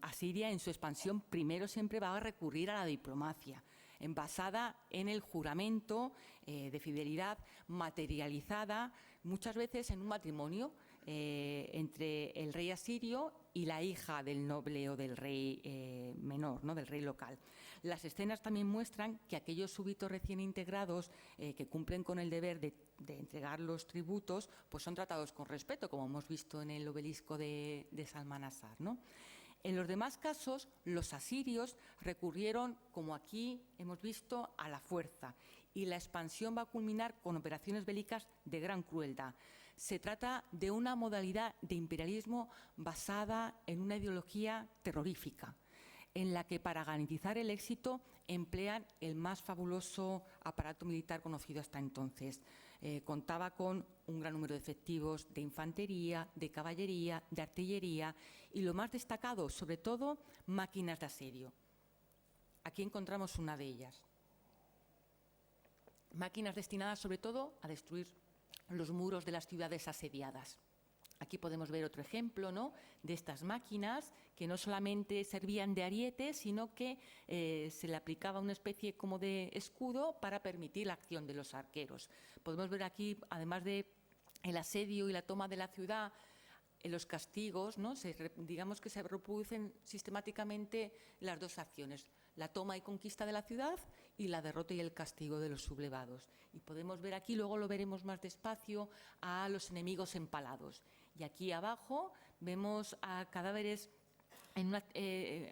Asiria en su expansión primero siempre va a recurrir a la diplomacia, basada en el juramento de fidelidad materializada muchas veces en un matrimonio entre el rey asirio y la hija del noble o del rey menor, ¿no?, del rey local. Las escenas también muestran que aquellos súbditos recién integrados que cumplen con el deber de entregar los tributos, pues son tratados con respeto, como hemos visto en el obelisco de Salmanasar, ¿no? En los demás casos, los asirios recurrieron, como aquí hemos visto, a la fuerza y la expansión va a culminar con operaciones bélicas de gran crueldad. Se trata de una modalidad de imperialismo basada en una ideología terrorífica, en la que para garantizar el éxito emplean el más fabuloso aparato militar conocido hasta entonces. Contaba con un gran número de efectivos de infantería, de caballería, de artillería y lo más destacado, sobre todo, máquinas de asedio. Aquí encontramos una de ellas. Máquinas destinadas sobre todo a destruir los muros de las ciudades asediadas. Aquí podemos ver otro ejemplo, ¿no?, de estas máquinas que no solamente servían de ariete, sino que se le aplicaba una especie como de escudo para permitir la acción de los arqueros. Podemos ver aquí, además de el asedio y la toma de la ciudad, los castigos, ¿no? Digamos que se reproducen sistemáticamente las dos acciones, la toma y conquista de la ciudad y la derrota y el castigo de los sublevados. Y podemos ver aquí, luego lo veremos más despacio, a los enemigos empalados. Y aquí abajo vemos a cadáveres,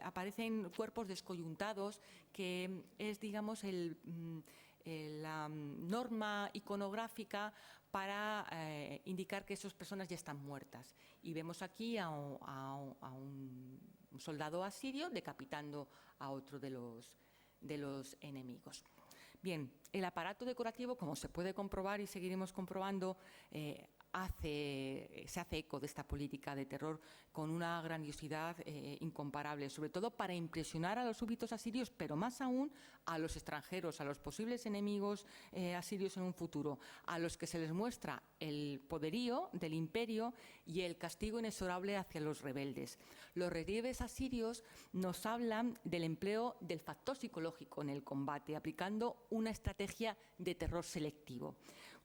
aparecen cuerpos descoyuntados, que es, digamos, la norma iconográfica para indicar que esas personas ya están muertas. Y vemos aquí a un soldado asirio decapitando a otro de los enemigos. Bien, el aparato decorativo, como se puede comprobar y seguiremos comprobando, se hace eco de esta política de terror con una grandiosidad incomparable, sobre todo para impresionar a los súbditos asirios, pero más aún a los extranjeros, a los posibles enemigos asirios en un futuro, a los que se les muestra el poderío del imperio y el castigo inexorable hacia los rebeldes. Los relieves asirios nos hablan del empleo del factor psicológico en el combate, aplicando una estrategia de terror selectivo.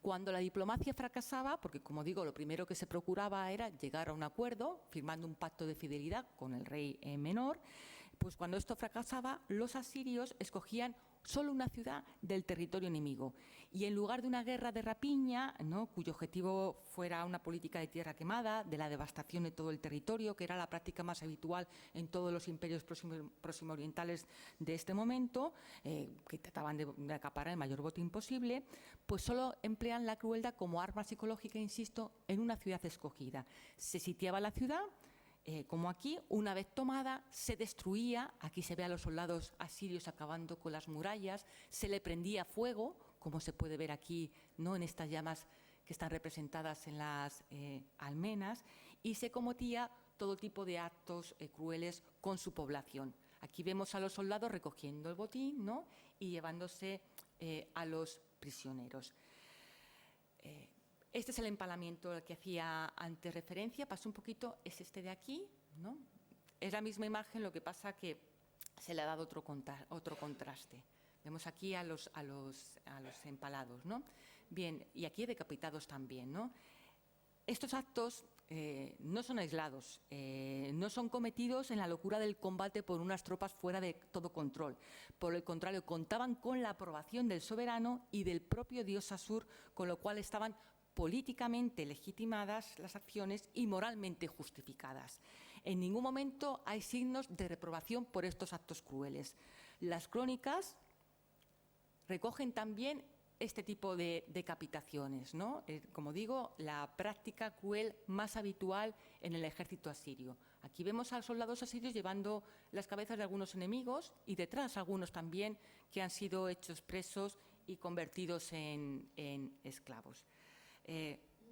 Cuando la diplomacia fracasaba, porque como digo, lo primero que se procuraba era llegar a un acuerdo, firmando un pacto de fidelidad con el rey menor, pues cuando esto fracasaba, los asirios escogían solo una ciudad del territorio enemigo. Y en lugar de una guerra de rapiña, ¿no?, cuyo objetivo fuera una política de tierra quemada, de la devastación de todo el territorio, que era la práctica más habitual en todos los imperios próximo orientales de este momento, que trataban de acaparar el mayor botín posible, pues solo emplean la crueldad como arma psicológica, insisto, en una ciudad escogida. Se sitiaba la ciudad, como aquí, una vez tomada, se destruía. Aquí se ve a los soldados asirios acabando con las murallas, se le prendía fuego, como se puede ver aquí, ¿no?, en estas llamas que están representadas en las almenas, y se cometía todo tipo de actos crueles con su población. Aquí vemos a los soldados recogiendo el botín, ¿no?, y llevándose a los prisioneros. Este es el empalamiento al que hacía antes referencia. Paso un poquito, es este de aquí, ¿no? Es la misma imagen, lo que pasa que se le ha dado otro contraste. Vemos aquí a los empalados, ¿no? Bien, y aquí decapitados también, ¿no? Estos actos no son aislados, no son cometidos en la locura del combate por unas tropas fuera de todo control. Por el contrario, contaban con la aprobación del soberano y del propio dios Asur, con lo cual estaban políticamente legitimadas las acciones y moralmente justificadas. En ningún momento hay signos de reprobación por estos actos crueles. Las crónicas recogen también este tipo de decapitaciones, ¿no? Como digo, la práctica cruel más habitual en el ejército asirio. Aquí vemos a los soldados asirios llevando las cabezas de algunos enemigos y detrás algunos también que han sido hechos presos y convertidos en esclavos.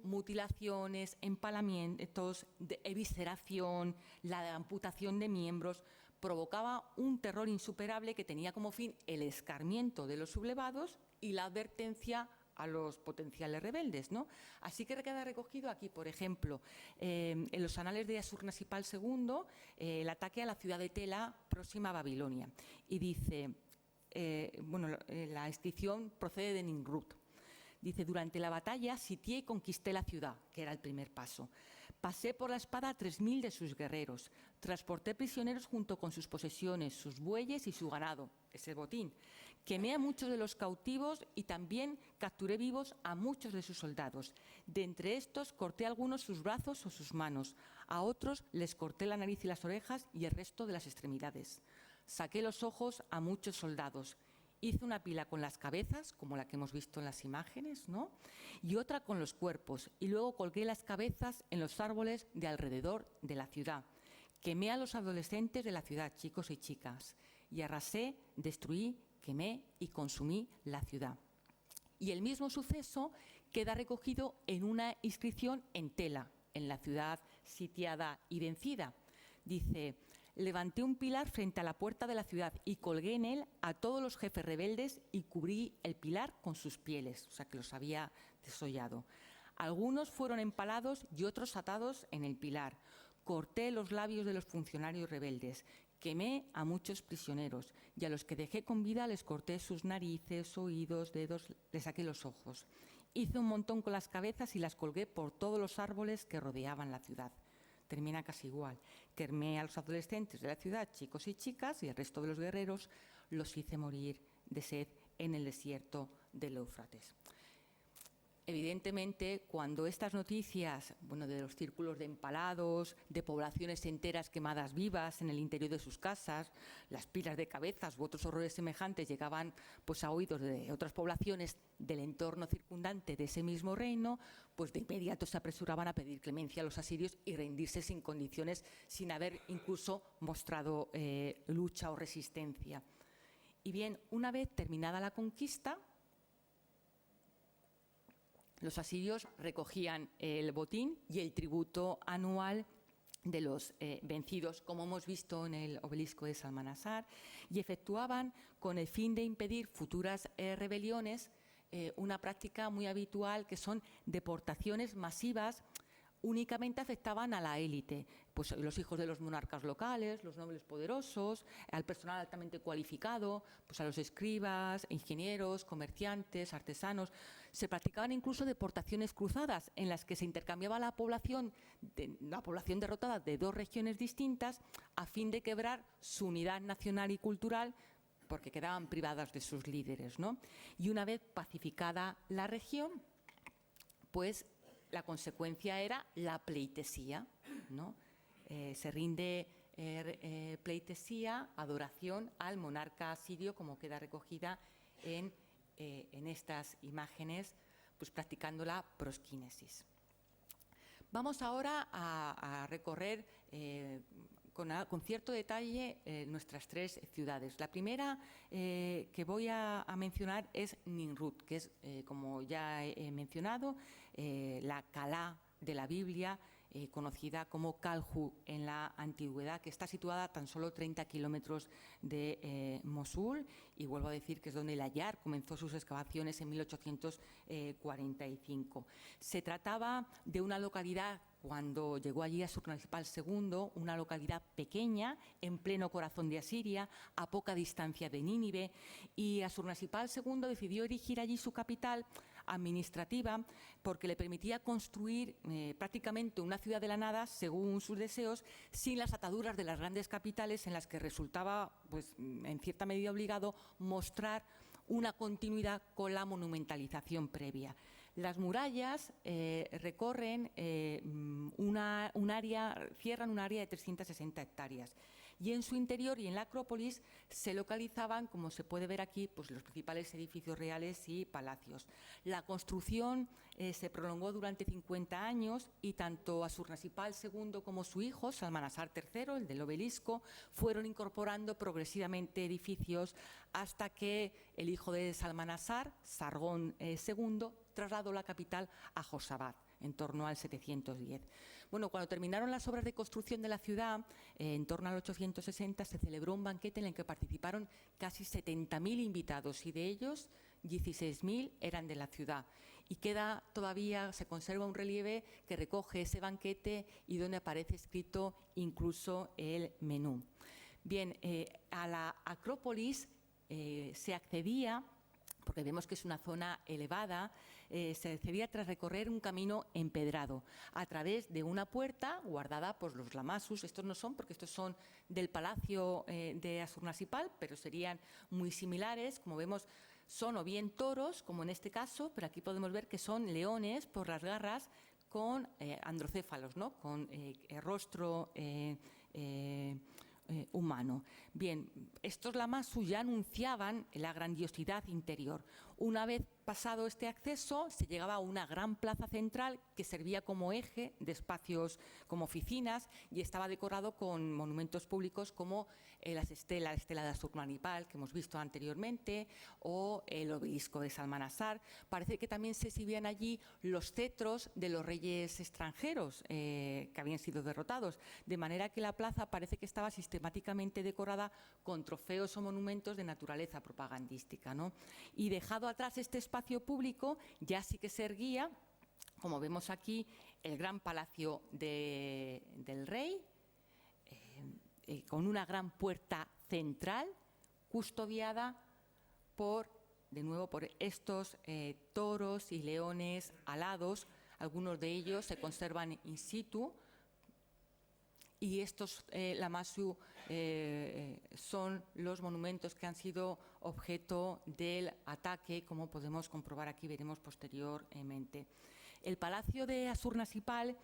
Mutilaciones, empalamientos, evisceración, la amputación de miembros, provocaba un terror insuperable que tenía como fin el escarmiento de los sublevados y la advertencia a los potenciales rebeldes, ¿no? Así que queda recogido aquí, por ejemplo, en los anales de Asurnasipal II, el ataque a la ciudad de Tela, próxima a Babilonia. Y dice, la inscripción procede de Nimrud. Dice, durante la batalla sitié y conquisté la ciudad, que era el primer paso. Pasé por la espada a 3.000 de sus guerreros. Transporté prisioneros junto con sus posesiones, sus bueyes y su ganado, ese botín. Quemé a muchos de los cautivos y también capturé vivos a muchos de sus soldados. De entre estos corté a algunos sus brazos o sus manos. A otros les corté la nariz y las orejas y el resto de las extremidades. Saqué los ojos a muchos soldados. Hice una pila con las cabezas, como la que hemos visto en las imágenes, ¿no?, y otra con los cuerpos, y luego colgué las cabezas en los árboles de alrededor de la ciudad. Quemé a los adolescentes de la ciudad, chicos y chicas, y arrasé, destruí, quemé y consumí la ciudad. Y el mismo suceso queda recogido en una inscripción en Tela, en la ciudad sitiada y vencida. Dice: levanté un pilar frente a la puerta de la ciudad y colgué en él a todos los jefes rebeldes y cubrí el pilar con sus pieles, o sea que los había desollado. Algunos fueron empalados y otros atados en el pilar. Corté los labios de los funcionarios rebeldes. Quemé a muchos prisioneros y a los que dejé con vida les corté sus narices, oídos, dedos, les saqué los ojos. Hice un montón con las cabezas y las colgué por todos los árboles que rodeaban la ciudad. Termina casi igual. Quemé a los adolescentes de la ciudad, chicos y chicas, y el resto de los guerreros los hice morir de sed en el desierto del Éufrates. Evidentemente, cuando estas noticias, de los círculos de empalados, de poblaciones enteras quemadas vivas en el interior de sus casas, las pilas de cabezas u otros horrores semejantes llegaban a oídos de otras poblaciones del entorno circundante de ese mismo reino, pues de inmediato se apresuraban a pedir clemencia a los asirios y rendirse sin condiciones, sin haber incluso mostrado lucha o resistencia. Y bien, una vez terminada la conquista, los asirios recogían el botín y el tributo anual de los vencidos, como hemos visto en el obelisco de Salmanasar, y efectuaban, con el fin de impedir futuras rebeliones, una práctica muy habitual que son deportaciones masivas. Únicamente afectaban a la élite, pues los hijos de los monarcas locales, los nobles poderosos, al personal altamente cualificado, pues a los escribas, ingenieros, comerciantes, artesanos. Se practicaban incluso deportaciones cruzadas en las que se intercambiaba la población derrotada de dos regiones distintas a fin de quebrar su unidad nacional y cultural, porque quedaban privadas de sus líderes, ¿no? Y una vez pacificada la región, pues la consecuencia era la pleitesía, ¿no? Se rinde pleitesía, adoración al monarca asirio, como queda recogida en estas imágenes, pues practicando la prosquínesis. Vamos ahora a recorrer con cierto detalle nuestras tres ciudades. La primera que voy a mencionar es Nimrud, que es, como ya he mencionado, la Calá de la Biblia, conocida como Calhu en la antigüedad, que está situada a tan solo 30 kilómetros de Mosul, y vuelvo a decir que es donde el Ayar comenzó sus excavaciones en 1845. Se trataba de una localidad, cuando llegó allí Asurnassipal II, una localidad pequeña, en pleno corazón de Asiria, a poca distancia de Nínive, y Asurnassipal II decidió erigir allí su capital administrativa porque le permitía construir prácticamente una ciudad de la nada según sus deseos, sin las ataduras de las grandes capitales en las que resultaba, pues, en cierta medida obligado mostrar una continuidad con la monumentalización previa. Las murallas recorren cierran un área de 360 hectáreas. Y en su interior y en la Acrópolis se localizaban, como se puede ver aquí, pues los principales edificios reales y palacios. La construcción se prolongó durante 50 años y tanto Asurnassipal II como su hijo, Salmanasar III, el del obelisco, fueron incorporando progresivamente edificios hasta que el hijo de Salmanasar, Sargón II, trasladó la capital a Josabad en torno al 710. Bueno, cuando terminaron las obras de construcción de la ciudad, en torno al 860, se celebró un banquete en el que participaron casi 70.000 invitados, y de ellos 16.000 eran de la ciudad. Y se conserva un relieve que recoge ese banquete y donde aparece escrito incluso el menú. Bien, a la Acrópolis se accedía, porque vemos que es una zona elevada, se accedía tras recorrer un camino empedrado a través de una puerta guardada por los lamasus. Estos no son, porque estos son del palacio de Asurnassipal, pero serían muy similares. Como vemos, son o bien toros, como en este caso, pero aquí podemos ver que son leones por las garras con androcéfalos, ¿no? Con rostro humano. Bien, estos lamasu ya anunciaban la grandiosidad interior. Una vez pasado este acceso, se llegaba a una gran plaza central que servía como eje de espacios como oficinas y estaba decorado con monumentos públicos como la estela de Asurnassipal, que hemos visto anteriormente, o el obelisco de Salmanasar. Parece que también se exhibían allí los cetros de los reyes extranjeros que habían sido derrotados, de manera que la plaza parece que estaba sistemáticamente decorada con trofeos o monumentos de naturaleza propagandística, ¿no? Y dejado atrás este espacio público, ya sí que se erguía, como vemos aquí, el gran palacio del rey, con una gran puerta central custodiada de nuevo por estos toros y leones alados. Algunos de ellos se conservan in situ. Y estos lamasu son los monumentos que han sido objeto del ataque, como podemos comprobar aquí, veremos posteriormente. El Palacio de Asurnassipal,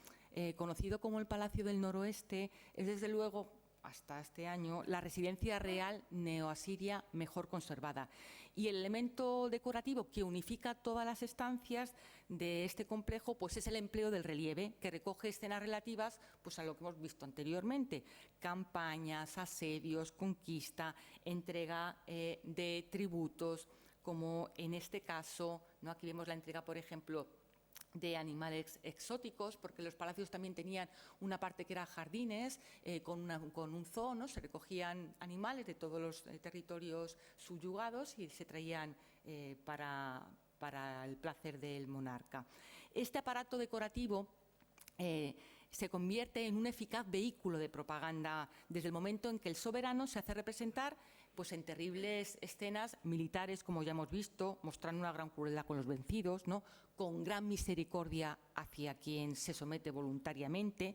conocido como el Palacio del Noroeste, es desde luego, hasta este año, la residencia real neoasiria mejor conservada. Y el elemento decorativo que unifica todas las estancias de este complejo, pues es el empleo del relieve, que recoge escenas relativas, pues, a lo que hemos visto anteriormente: campañas, asedios, conquista, entrega de tributos, como en este caso, ¿no? Aquí vemos la entrega, por ejemplo, de animales exóticos, porque los palacios también tenían una parte que era jardines, con un zoo, ¿no? Se recogían animales de todos los territorios subyugados y se traían para el placer del monarca. Este aparato decorativo se convierte en un eficaz vehículo de propaganda desde el momento en que el soberano se hace representar, pues, en terribles escenas militares, como ya hemos visto, mostrando una gran crueldad con los vencidos, ¿no? Con gran misericordia hacia quien se somete voluntariamente.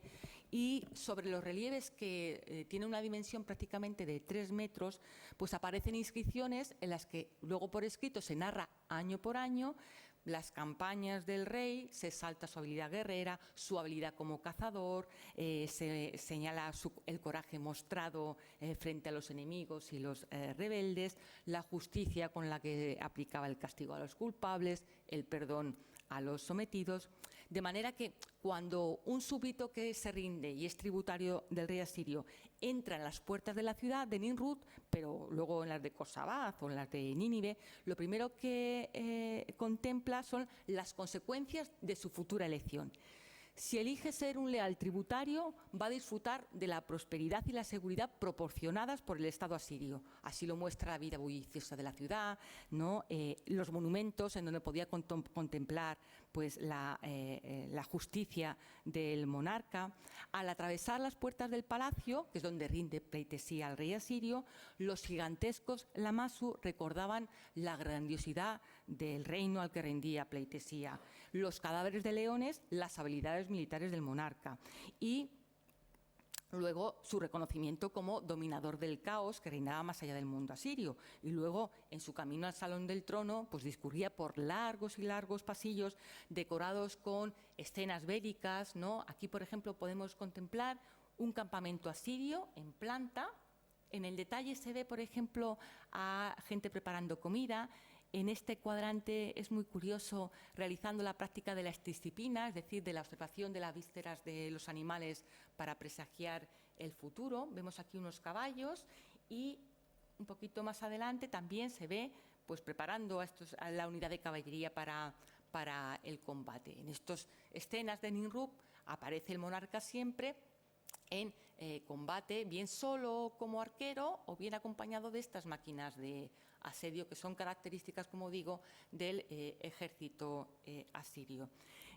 Y sobre los relieves, que tienen una dimensión prácticamente de 3 metros, pues aparecen inscripciones en las que luego por escrito se narra año por año las campañas del rey, se exalta su habilidad guerrera, su habilidad como cazador, se señala el coraje mostrado frente a los enemigos y los rebeldes, la justicia con la que aplicaba el castigo a los culpables, el perdón a los sometidos. De manera que cuando un súbdito que se rinde y es tributario del rey asirio entra en las puertas de la ciudad de Nimrud, pero luego en las de Kosabaz o en las de Nínive, lo primero que contempla son las consecuencias de su futura elección. Si elige ser un leal tributario, va a disfrutar de la prosperidad y la seguridad proporcionadas por el Estado asirio. Así lo muestra la vida bulliciosa de la ciudad, ¿no? Los monumentos en donde podía contemplar pues, la justicia del monarca. Al atravesar las puertas del palacio, que es donde rinde pleitesía al rey asirio, los gigantescos Lamassu recordaban la grandiosidad del reino al que rendía pleitesía. Los cadáveres de leones, las habilidades militares del monarca y luego su reconocimiento como dominador del caos que reinaba más allá del mundo asirio. Y luego, en su camino al Salón del Trono, pues discurría por largos y largos pasillos decorados con escenas bélicas, ¿no? Aquí, por ejemplo, podemos contemplar un campamento asirio en planta. En el detalle se ve, por ejemplo, a gente preparando comida. En este cuadrante es muy curioso realizando la práctica de la estiscipina, es decir, de la observación de las vísceras de los animales para presagiar el futuro. Vemos aquí unos caballos y un poquito más adelante también se ve pues, preparando a la unidad de caballería para el combate. En estas escenas de Nimrud aparece el monarca siempre en combate, bien solo como arquero o bien acompañado de estas máquinas de asedio que son características, como digo, del ejército asirio.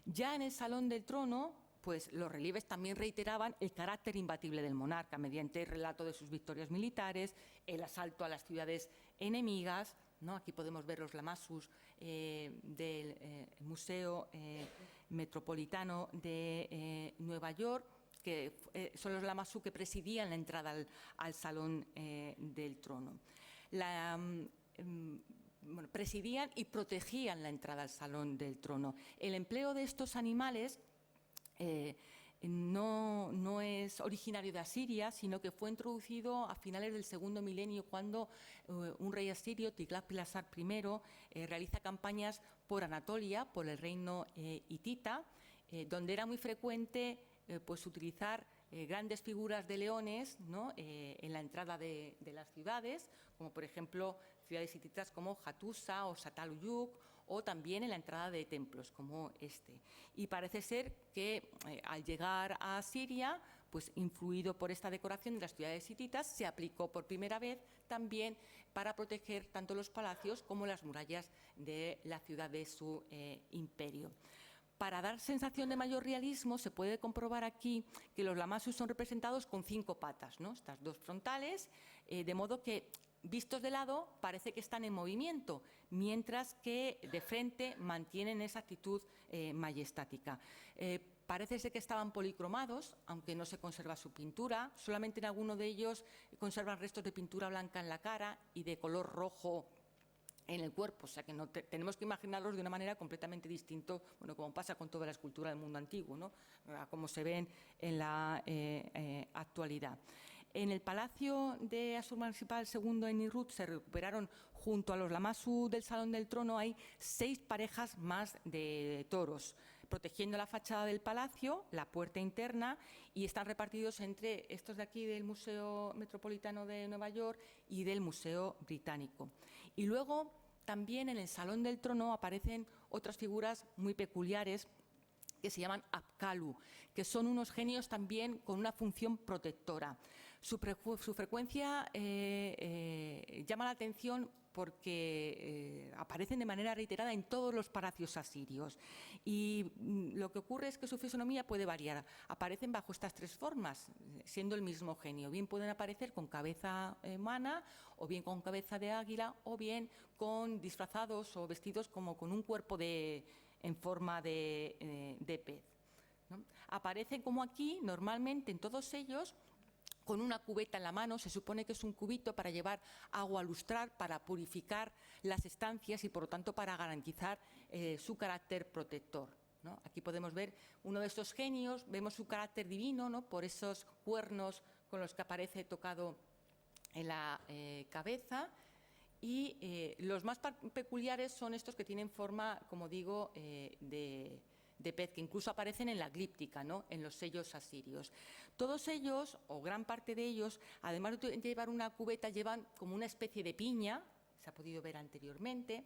Ya en el Salón del Trono, pues los relieves también reiteraban el carácter imbatible del monarca mediante el relato de sus victorias militares, el asalto a las ciudades enemigas, ¿no? Aquí podemos ver los Lamassus del Museo Metropolitano de Nueva York, que son los Lamassu que presidían la entrada al Salón del Trono. Presidían y protegían la entrada al Salón del Trono. El empleo de estos animales no es originario de Asiria, sino que fue introducido a finales del segundo milenio, cuando un rey asirio, Tiglat-Pileser I, realiza campañas por Anatolia, por el reino hitita, donde era muy frecuente pues utilizar grandes figuras de leones, ¿no? En la entrada de las ciudades, como por ejemplo ciudades hititas como Hattusa o Sataluyuk, o también en la entrada de templos como este. Y parece ser que al llegar a Siria, pues influido por esta decoración de las ciudades hititas, se aplicó por primera vez también para proteger tanto los palacios como las murallas de la ciudad de su imperio. Para dar sensación de mayor realismo, se puede comprobar aquí que los Lamassus son representados con 5 patas, ¿no? Estas 2 frontales, de modo que, vistos de lado, parece que están en movimiento, mientras que de frente mantienen esa actitud majestática. Parece ser que estaban policromados, aunque no se conserva su pintura. Solamente en alguno de ellos conservan restos de pintura blanca en la cara y de color rojo en el cuerpo, o sea que no tenemos que imaginarlos de una manera completamente distinta, bueno, como pasa con toda la escultura del mundo antiguo, ¿no? A como se ven en la actualidad. En el Palacio de Asurbanipal II en Nimrud se recuperaron, junto a los Lamassu del Salón del Trono, hay 6 parejas más de toros, protegiendo la fachada del palacio, la puerta interna, y están repartidos entre estos de aquí del Museo Metropolitano de Nueva York y del Museo Británico. Y luego también en el Salón del Trono aparecen otras figuras muy peculiares que se llaman Apkallu, que son unos genios también con una función protectora. Su frecuencia llama la atención porque aparecen de manera reiterada en todos los palacios asirios. Y lo que ocurre es que su fisonomía puede variar. Aparecen bajo estas 3 formas, siendo el mismo genio. Bien pueden aparecer con cabeza humana, o bien con cabeza de águila, o bien con disfrazados o vestidos como con un cuerpo en forma de pez, ¿no? Aparecen como aquí, normalmente en todos ellos, con una cubeta en la mano. Se supone que es un cubito para llevar agua a lustrar, para purificar las estancias y, por lo tanto, para garantizar su carácter protector, ¿no? Aquí podemos ver uno de estos genios, vemos su carácter divino, ¿no? Por esos cuernos con los que aparece tocado en la cabeza. Y los más peculiares son estos que tienen forma, como digo, de de pez que incluso aparecen en la glíptica, ¿no? En los sellos asirios. Todos ellos, o gran parte de ellos, además de llevar una cubeta, llevan como una especie de piña, se ha podido ver anteriormente,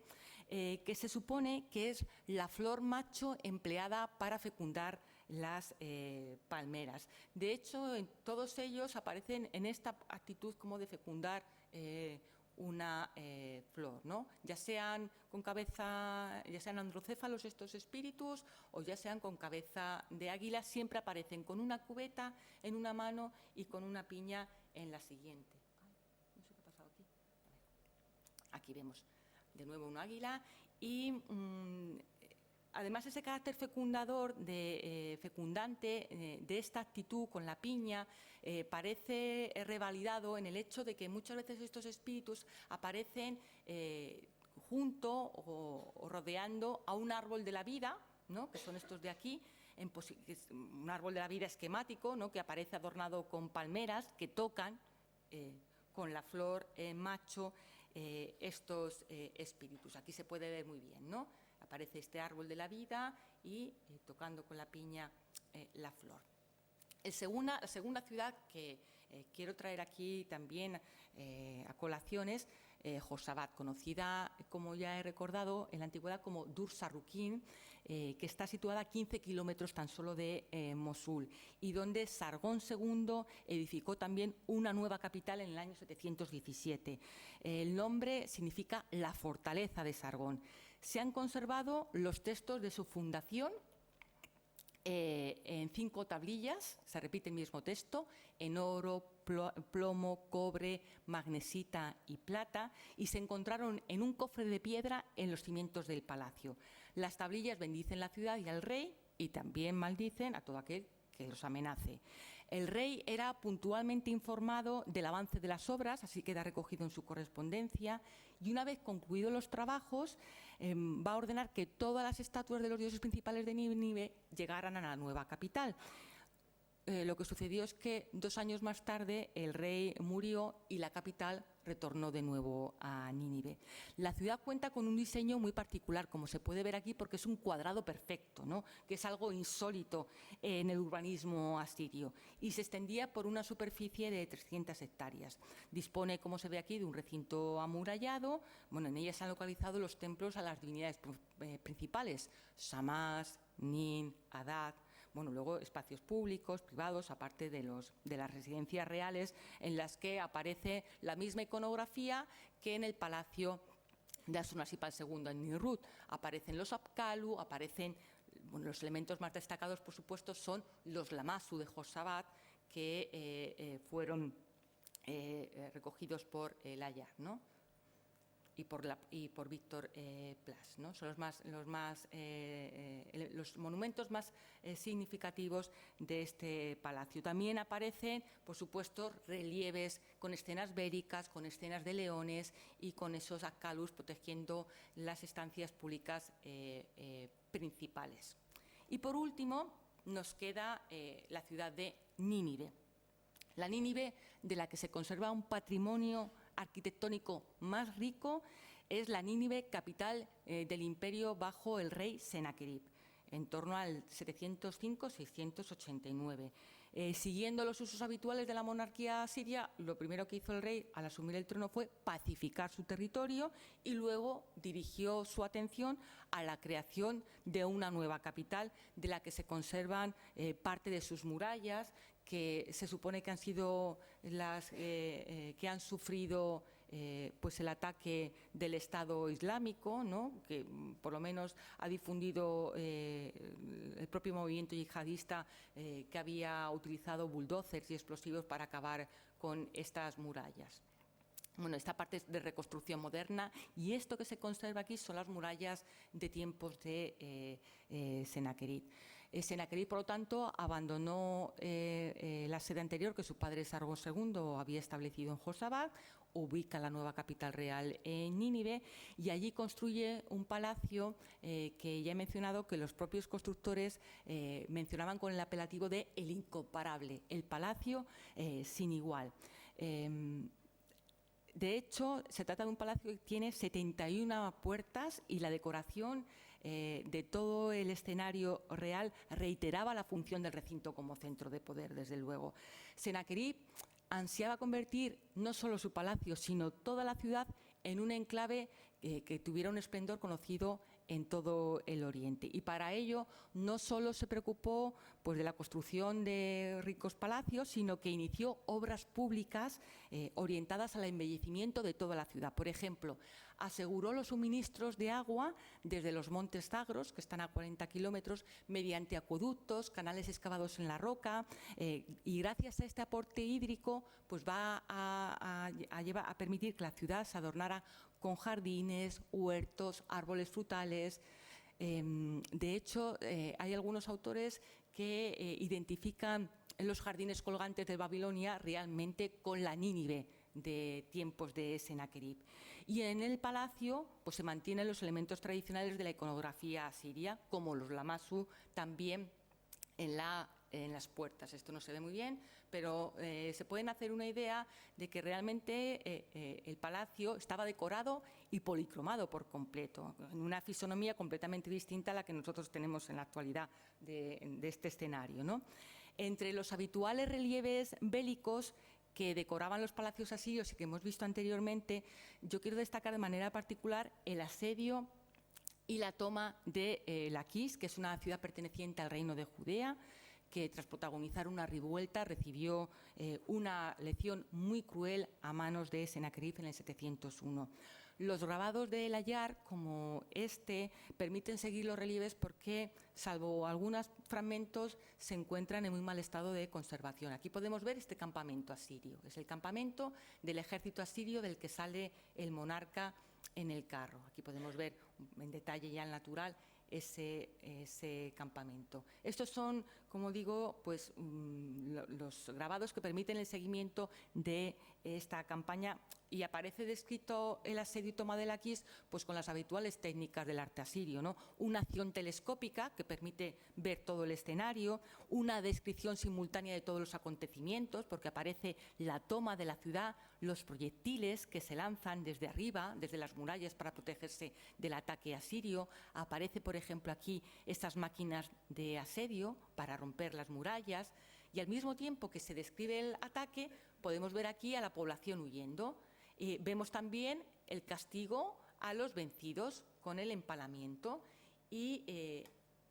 que se supone que es la flor macho empleada para fecundar las palmeras. De hecho, en todos ellos aparecen en esta actitud como de fecundar una flor, ¿no? Ya sean con cabeza, ya sean androcéfalos estos espíritus o ya sean con cabeza de águila, siempre aparecen con una cubeta en una mano y con una piña en la siguiente. Ay, no sé qué ha pasado aquí. Aquí vemos de nuevo un águila y además ese carácter fecundador, fecundante de esta actitud con la piña parece revalidado en el hecho de que muchas veces estos espíritus aparecen junto o rodeando a un árbol de la vida, ¿no? Que son estos de aquí, un árbol de la vida esquemático, ¿no? Que aparece adornado con palmeras que tocan con la flor macho estos espíritus. Aquí se puede ver muy bien, ¿no? Aparece este árbol de la vida y tocando con la piña la flor. La segunda ciudad que quiero traer aquí también a colación es Josabat, conocida, como ya he recordado, en la antigüedad como Dur-Sarruquín, que está situada a 15 kilómetros tan solo de Mosul y donde Sargón II edificó también una nueva capital en el año 717. El nombre significa la fortaleza de Sargón. Se han conservado los textos de su fundación en 5 tablillas, se repite el mismo texto, en oro, plomo, cobre, magnesita y plata, y se encontraron en un cofre de piedra en los cimientos del palacio. Las tablillas bendicen la ciudad y al rey, y también maldicen a todo aquel que los amenace. El rey era puntualmente informado del avance de las obras, así queda recogido en su correspondencia, y una vez concluidos los trabajos, va a ordenar que todas las estatuas de los dioses principales de Nínive llegaran a la nueva capital. Lo que sucedió es que 2 años más tarde el rey murió y la capital retornó de nuevo a Nínive. La ciudad cuenta con un diseño muy particular, como se puede ver aquí, porque es un cuadrado perfecto, ¿no? Que es algo insólito en el urbanismo asirio, y se extendía por una superficie de 300 hectáreas. Dispone, como se ve aquí, de un recinto amurallado. Bueno, en ella se han localizado los templos a las divinidades principales, Shamash, Nin, Adad. Bueno, luego espacios públicos, privados, aparte de las residencias reales, en las que aparece la misma iconografía que en el palacio de Asurnassirpal II en Nirrut. Aparecen los Apkallu, aparecen, bueno, los elementos más destacados, por supuesto, son los Lamassu de Josabat, que fueron recogidos por Layard, ¿no? Y por Víctor Plas, ¿no? Son los monumentos más significativos de este palacio. También aparecen, por supuesto, relieves con escenas béricas, con escenas de leones y con esos acalus protegiendo las estancias públicas principales. Y por último, nos queda la ciudad de Nínive. La Nínive, de la que se conserva un patrimonio arquitectónico más rico, es la Nínive, capital del imperio bajo el rey Senaquerib, en torno al 705-689. Siguiendo los usos habituales de la monarquía siria, lo primero que hizo el rey al asumir el trono fue pacificar su territorio y luego dirigió su atención a la creación de una nueva capital, de la que se conservan parte de sus murallas, que se supone que han sido las que han sufrido pues el ataque del Estado Islámico, ¿no? Que por lo menos ha difundido el propio movimiento yihadista, que había utilizado bulldozers y explosivos para acabar con estas murallas. Bueno, esta parte es de reconstrucción moderna, y esto que se conserva aquí son las murallas de tiempos de Senaquerib. Senaquerib, por lo tanto, abandonó la sede anterior que su padre Sargón II había establecido en Josabat, ubica la nueva capital real en Nínive y allí construye un palacio que ya he mencionado, que los propios constructores mencionaban con el apelativo de el incomparable, el palacio sin igual. De hecho, se trata de un palacio que tiene 71 puertas y la decoración de todo el escenario real reiteraba la función del recinto como centro de poder, desde luego. Sennacherib ansiaba convertir no solo su palacio, sino toda la ciudad en un enclave que tuviera un esplendor conocido en todo el Oriente. Y para ello no solo se preocupó pues, de la construcción de ricos palacios, sino que inició obras públicas orientadas al embellecimiento de toda la ciudad. Por ejemplo, aseguró los suministros de agua desde los montes Zagros, que están a 40 kilómetros, mediante acueductos, canales excavados en la roca, y gracias a este aporte hídrico pues va a permitir que la ciudad se adornara con jardines, huertos, árboles frutales. De hecho, hay algunos autores que identifican los jardines colgantes de Babilonia realmente con la Nínive de tiempos de Sennacherib. Y en el palacio pues, se mantienen los elementos tradicionales de la iconografía asiria, como los lamassu, también en las puertas. Esto no se ve muy bien, pero se pueden hacer una idea de que realmente el palacio estaba decorado y policromado por completo, en una fisonomía completamente distinta a la que nosotros tenemos en la actualidad de este escenario, ¿no? Entre los habituales relieves bélicos que decoraban los palacios asirios y que hemos visto anteriormente, yo quiero destacar de manera particular el asedio y la toma de Laquis, que es una ciudad perteneciente al reino de Judea, que tras protagonizar una revuelta recibió una lección muy cruel a manos de Sennacherib en el 701. Los grabados de El Ayar, como este, permiten seguir los relieves porque, salvo algunos fragmentos, se encuentran en muy mal estado de conservación. Aquí podemos ver este campamento asirio. Es el campamento del ejército asirio del que sale el monarca en el carro. Aquí podemos ver en detalle ya el natural ese campamento. Estos son, como digo, pues, los grabados que permiten el seguimiento de esta campaña, y aparece descrito el asedio y toma de Laquis pues, con las habituales técnicas del arte asirio, ¿no? Una acción telescópica que permite ver todo el escenario, una descripción simultánea de todos los acontecimientos, porque aparece la toma de la ciudad, los proyectiles que se lanzan desde arriba, desde las murallas para protegerse del ataque asirio. Aparece, por ejemplo, aquí estas máquinas de asedio para romper las murallas, y al mismo tiempo que se describe el ataque, podemos ver aquí a la población huyendo. Vemos también el castigo a los vencidos con el empalamiento, y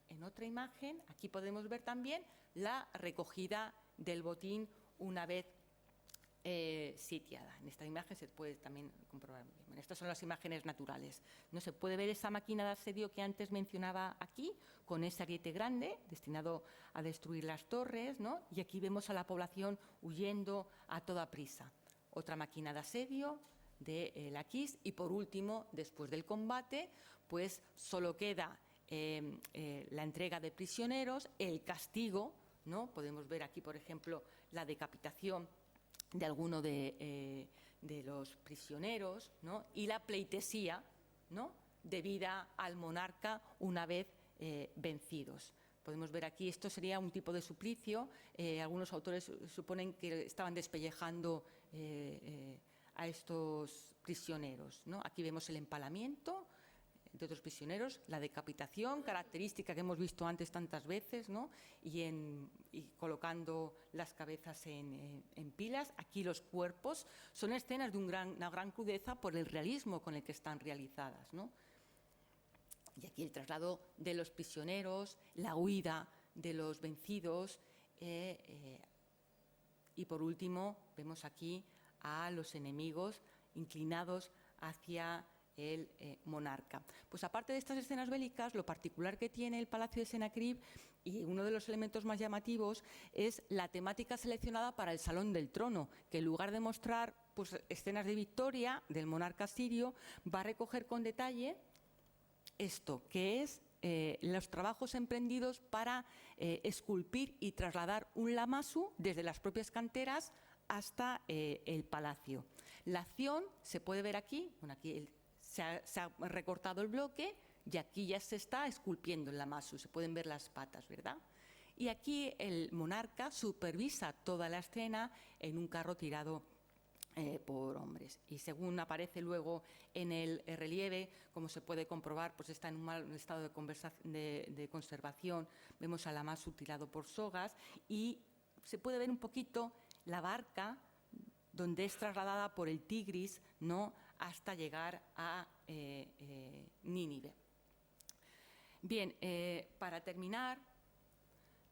en otra imagen aquí podemos ver también la recogida del botín una vez sitiada. En esta imagen se puede también comprobar muy bien. Estas son las imágenes naturales. No se puede ver esa máquina de asedio que antes mencionaba aquí, con ese ariete grande destinado a destruir las torres, ¿no? Y aquí vemos a la población huyendo a toda prisa. Otra máquina de asedio de Laquis, y por último, después del combate, pues solo queda la entrega de prisioneros, el castigo, ¿no? Podemos ver aquí, por ejemplo, la decapitación de alguno de los prisioneros, ¿no? Y la pleitesía, ¿no? Debida al monarca una vez vencidos. Podemos ver aquí, esto sería un tipo de suplicio. Algunos autores suponen que estaban despellejando a estos prisioneros, ¿no? Aquí vemos el empalamiento de otros prisioneros, la decapitación, característica que hemos visto antes tantas veces, ¿no? y colocando las cabezas en pilas. Aquí los cuerpos son escenas de una gran crudeza por el realismo con el que están realizadas, ¿no? Y aquí el traslado de los prisioneros, la huida de los vencidos, y por último vemos aquí a los enemigos inclinados hacia el monarca. Pues aparte de estas escenas bélicas, lo particular que tiene el Palacio de Sennacherib, y uno de los elementos más llamativos, es la temática seleccionada para el Salón del Trono, que en lugar de mostrar pues, escenas de victoria del monarca sirio, va a recoger con detalle esto, que es los trabajos emprendidos para esculpir y trasladar un lamassu desde las propias canteras hasta el palacio. La acción se puede ver aquí, bueno, aquí se ha recortado el bloque y aquí ya se está esculpiendo el lamassu, se pueden ver las patas, ¿verdad? Y aquí el monarca supervisa toda la escena en un carro tirado por hombres. Y según aparece luego en el relieve, como se puede comprobar, pues está en un mal estado de conservación. Vemos al Lamasu tirado por sogas y se puede ver un poquito la barca donde es trasladada por el Tigris, ¿no?, hasta llegar a Nínive. Bien, para terminar,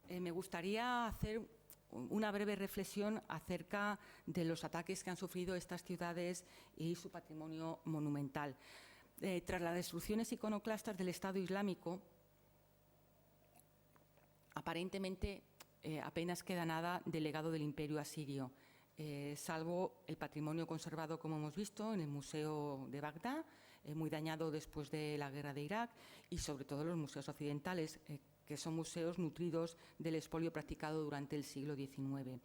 me gustaría hacer una breve reflexión acerca de los ataques que han sufrido estas ciudades y su patrimonio monumental. Tras las destrucciones iconoclastas del Estado Islámico, aparentemente apenas queda nada del legado del Imperio asirio, salvo el patrimonio conservado, como hemos visto, en el Museo de Bagdad, muy dañado después de la guerra de Irak, y sobre todo los museos occidentales, que son museos nutridos del expolio practicado durante el siglo XIX.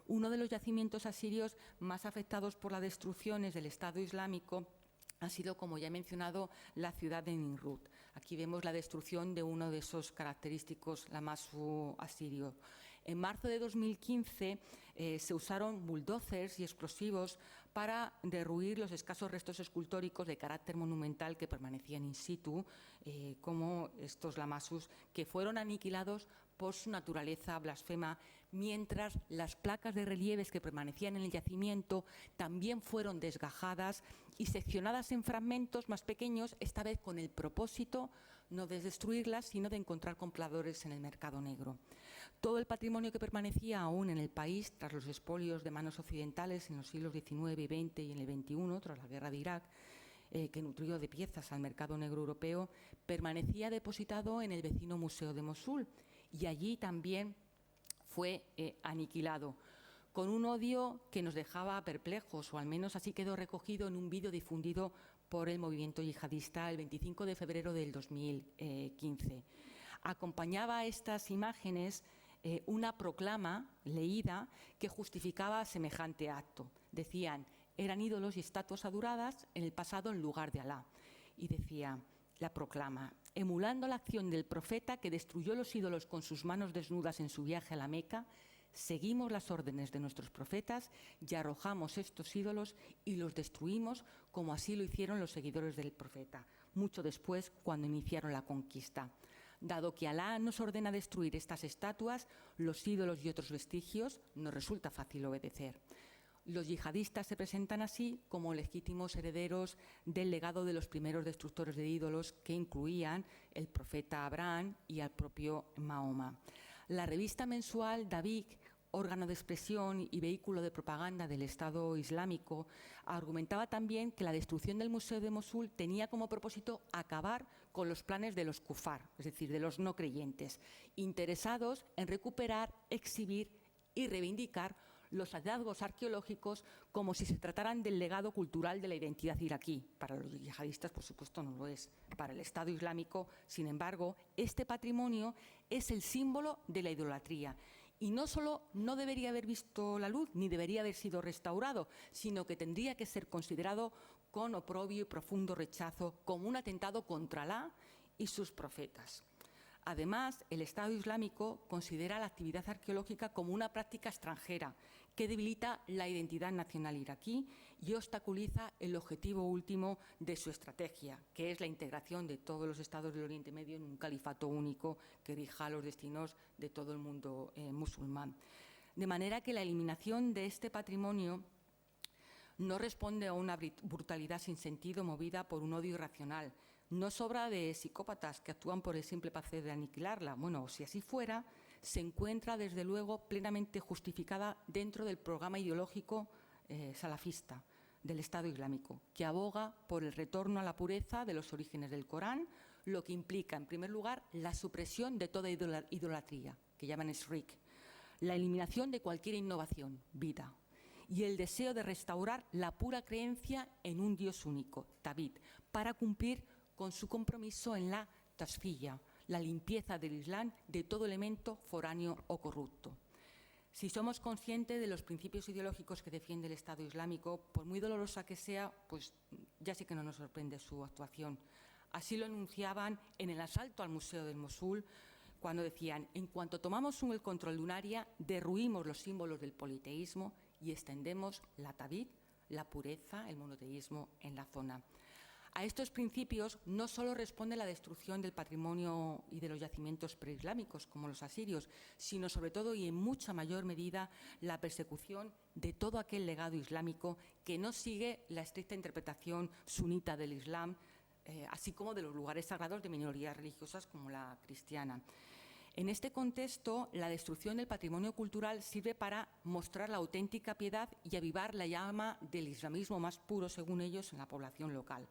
Uno de los yacimientos asirios más afectados por las destrucciones del Estado Islámico ha sido, como ya he mencionado, la ciudad de Nimrud. Aquí vemos la destrucción de uno de esos característicos lamasu asirio. En marzo de 2015 se usaron bulldozers y explosivos para derruir los escasos restos escultóricos de carácter monumental que permanecían in situ, como estos lamasus, que fueron aniquilados por su naturaleza blasfema, mientras las placas de relieves que permanecían en el yacimiento también fueron desgajadas y seccionadas en fragmentos más pequeños, esta vez con el propósito no de destruirlas, sino de encontrar compradores en el mercado negro. Todo el patrimonio que permanecía aún en el país tras los expolios de manos occidentales en los siglos XIX y XX y en el XXI, tras la guerra de Irak, que nutrió de piezas al mercado negro europeo, permanecía depositado en el vecino Museo de Mosul y allí también fue aniquilado, con un odio que nos dejaba perplejos, o al menos así quedó recogido en un vídeo difundido por el movimiento yihadista el 25 de febrero del 2015. Acompañaba a estas imágenes una proclama leída que justificaba semejante acto. Decían: eran ídolos y estatuas adoradas en el pasado en lugar de Alá. Y decía la proclama: emulando la acción del profeta que destruyó los ídolos con sus manos desnudas en su viaje a la Meca, seguimos las órdenes de nuestros profetas y arrojamos estos ídolos y los destruimos, como así lo hicieron los seguidores del profeta, mucho después, cuando iniciaron la conquista. Dado que Alá nos ordena destruir estas estatuas, los ídolos y otros vestigios, nos resulta fácil obedecer. Los yihadistas se presentan así como legítimos herederos del legado de los primeros destructores de ídolos, que incluían el profeta Abraham y al propio Mahoma. La revista mensual Dabiq, órgano de expresión y vehículo de propaganda del Estado Islámico, argumentaba también que la destrucción del Museo de Mosul tenía como propósito acabar con los planes de los kufar, es decir, de los no creyentes, interesados en recuperar, exhibir y reivindicar los hallazgos arqueológicos como si se trataran del legado cultural de la identidad iraquí. Para los yihadistas, por supuesto, no lo es. Para el Estado Islámico, sin embargo, este patrimonio es el símbolo de la idolatría. Y no solo no debería haber visto la luz, ni debería haber sido restaurado, sino que tendría que ser considerado con oprobio y profundo rechazo como un atentado contra Alá y sus profetas. Además, el Estado Islámico considera la actividad arqueológica como una práctica extranjera que debilita la identidad nacional iraquí y obstaculiza el objetivo último de su estrategia, que es la integración de todos los estados del Oriente Medio en un califato único que rija los destinos de todo el mundo musulmán. De manera que la eliminación de este patrimonio no responde a una brutalidad sin sentido movida por un odio irracional. No es obra de psicópatas que actúan por el simple placer de aniquilarla. Bueno, si así fuera, se encuentra desde luego plenamente justificada dentro del programa ideológico salafista del Estado Islámico, que aboga por el retorno a la pureza de los orígenes del Corán, lo que implica, en primer lugar, la supresión de toda idolatría, que llaman shirk, la eliminación de cualquier innovación, bid'a, y el deseo de restaurar la pura creencia en un Dios único, Tawhid, para cumplir con su compromiso en la tasfiya, la limpieza del Islam de todo elemento foráneo o corrupto. Si somos conscientes de los principios ideológicos que defiende el Estado Islámico, por muy dolorosa que sea, pues ya sí que no nos sorprende su actuación. Así lo enunciaban en el asalto al Museo del Mosul, cuando decían: en cuanto tomamos el control de un área, derruimos los símbolos del politeísmo y extendemos la Tawhid la pureza, el monoteísmo en la zona. A estos principios no solo responde la destrucción del patrimonio y de los yacimientos preislámicos, como los asirios, sino sobre todo y en mucha mayor medida la persecución de todo aquel legado islámico que no sigue la estricta interpretación sunita del Islam, así como de los lugares sagrados de minorías religiosas como la cristiana. En este contexto, la destrucción del patrimonio cultural sirve para mostrar la auténtica piedad y avivar la llama del islamismo más puro, según ellos, en la población local.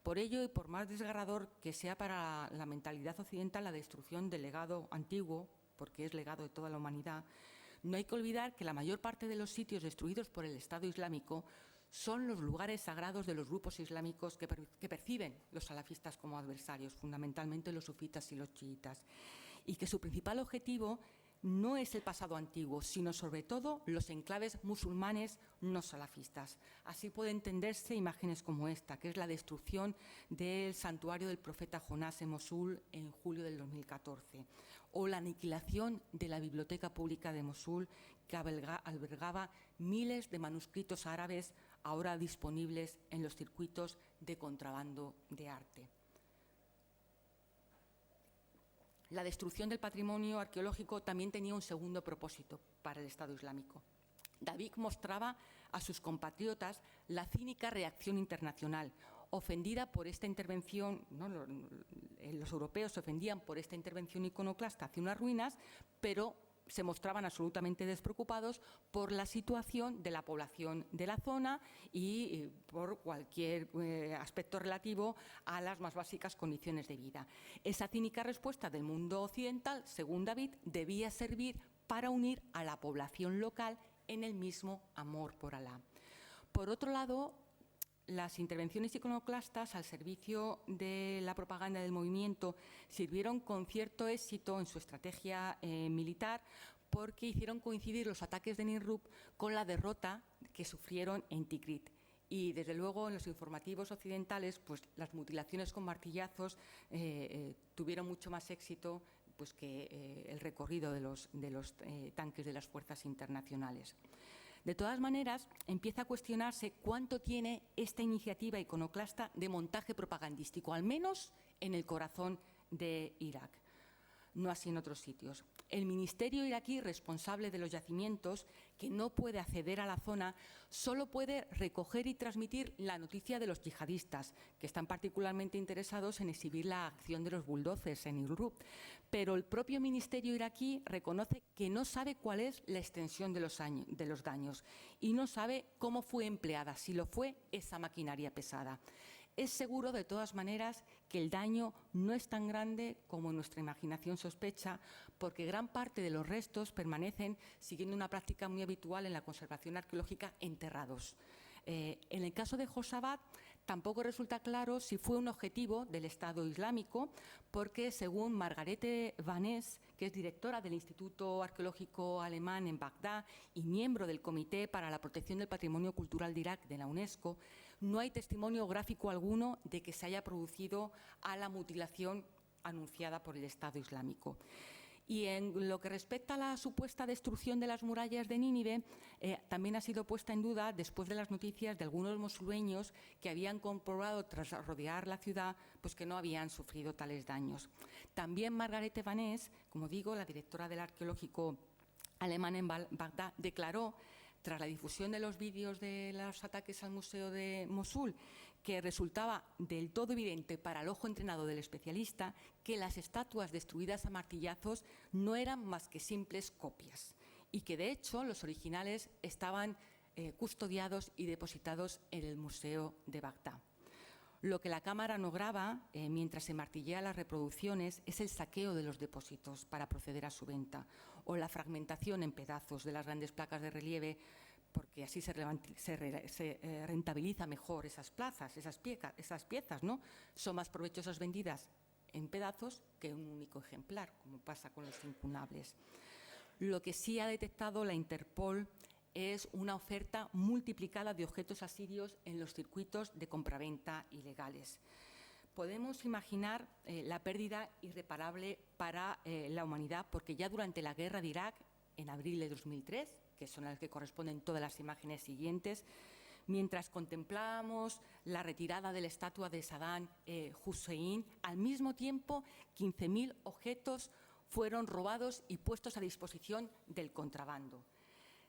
Por ello, y por más desgarrador que sea para la mentalidad occidental la destrucción del legado antiguo, porque es legado de toda la humanidad, no hay que olvidar que la mayor parte de los sitios destruidos por el Estado Islámico son los lugares sagrados de los grupos islámicos que perciben los salafistas como adversarios, fundamentalmente los sufitas y los chiitas, y que su principal objetivo no es el pasado antiguo, sino sobre todo los enclaves musulmanes no salafistas. Así puede entenderse imágenes como esta, que es la destrucción del santuario del profeta Jonás en Mosul en julio del 2014, o la aniquilación de la biblioteca pública de Mosul, que albergaba miles de manuscritos árabes ahora disponibles en los circuitos de contrabando de arte. La destrucción del patrimonio arqueológico también tenía un segundo propósito para el Estado Islámico. David mostraba a sus compatriotas la cínica reacción internacional, ofendida por esta intervención, ¿no? Los europeos se ofendían por esta intervención iconoclasta hacia unas ruinas, pero se mostraban absolutamente despreocupados por la situación de la población de la zona y por cualquier aspecto relativo a las más básicas condiciones de vida. Esa cínica respuesta del mundo occidental, según David, debía servir para unir a la población local en el mismo amor por Alá. Por otro lado, las intervenciones iconoclastas al servicio de la propaganda del movimiento sirvieron con cierto éxito en su estrategia militar, porque hicieron coincidir los ataques de Nimrud con la derrota que sufrieron en Tikrit. Y desde luego en los informativos occidentales, pues las mutilaciones con martillazos tuvieron mucho más éxito pues, que el recorrido de los tanques de las fuerzas internacionales. De todas maneras, empieza a cuestionarse cuánto tiene esta iniciativa iconoclasta de montaje propagandístico, al menos en el corazón de Irak, no así en otros sitios. El ministerio iraquí responsable de los yacimientos, que no puede acceder a la zona, solo puede recoger y transmitir la noticia de los yihadistas, que están particularmente interesados en exhibir la acción de los bulldozers en Irrub. Pero el propio ministerio iraquí reconoce que no sabe cuál es la extensión de los daños y no sabe cómo fue empleada, si lo fue esa maquinaria pesada. Es seguro, de todas maneras, que el daño no es tan grande como nuestra imaginación sospecha, porque gran parte de los restos permanecen siguiendo una práctica muy habitual en la conservación arqueológica, enterrados. En el caso de Josabad, tampoco resulta claro si fue un objetivo del Estado Islámico, porque según Margarete Vanés, que es directora del Instituto Arqueológico Alemán en Bagdad y miembro del Comité para la Protección del Patrimonio Cultural de Irak de la UNESCO, no hay testimonio gráfico alguno de que se haya producido a la mutilación anunciada por el Estado Islámico. Y en lo que respecta a la supuesta destrucción de las murallas de Nínive, también ha sido puesta en duda después de las noticias de algunos mosuleños que habían comprobado tras rodear la ciudad pues que no habían sufrido tales daños. También Margarete Vanés, como digo, la directora del arqueológico alemán en Bagdad, declaró, tras la difusión de los vídeos de los ataques al museo de Mosul, que resultaba del todo evidente para el ojo entrenado del especialista que las estatuas destruidas a martillazos no eran más que simples copias y que, de hecho, los originales estaban custodiados y depositados en el Museo de Bagdad. Lo que la cámara no graba, mientras se martillea las reproducciones, es el saqueo de los depósitos para proceder a su venta o la fragmentación en pedazos de las grandes placas de relieve, porque así se rentabiliza mejor esas piezas, ¿no? Son más provechosas vendidas en pedazos que en un único ejemplar, como pasa con los incunables. Lo que sí ha detectado la Interpol es una oferta multiplicada de objetos asirios en los circuitos de compraventa ilegales. Podemos imaginar la pérdida irreparable para la humanidad, porque ya durante la guerra de Irak, en abril de 2003, que son a las que corresponden todas las imágenes siguientes, Mientras contemplábamos la retirada de la estatua de Saddam Hussein, al mismo tiempo 15.000 objetos fueron robados y puestos a disposición del contrabando.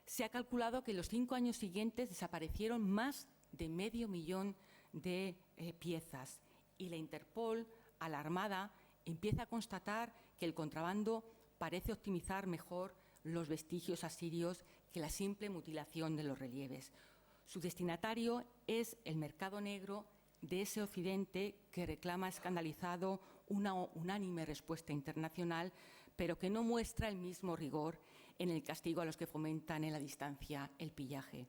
Se ha calculado que en los 5 años siguientes desaparecieron más de 500.000 de piezas, y la Interpol, alarmada, empieza a constatar que el contrabando parece optimizar mejor los vestigios asirios que la simple mutilación de los relieves. Su destinatario es el mercado negro de ese Occidente que reclama escandalizado una unánime respuesta internacional, pero que no muestra el mismo rigor en el castigo a los que fomentan en la distancia el pillaje.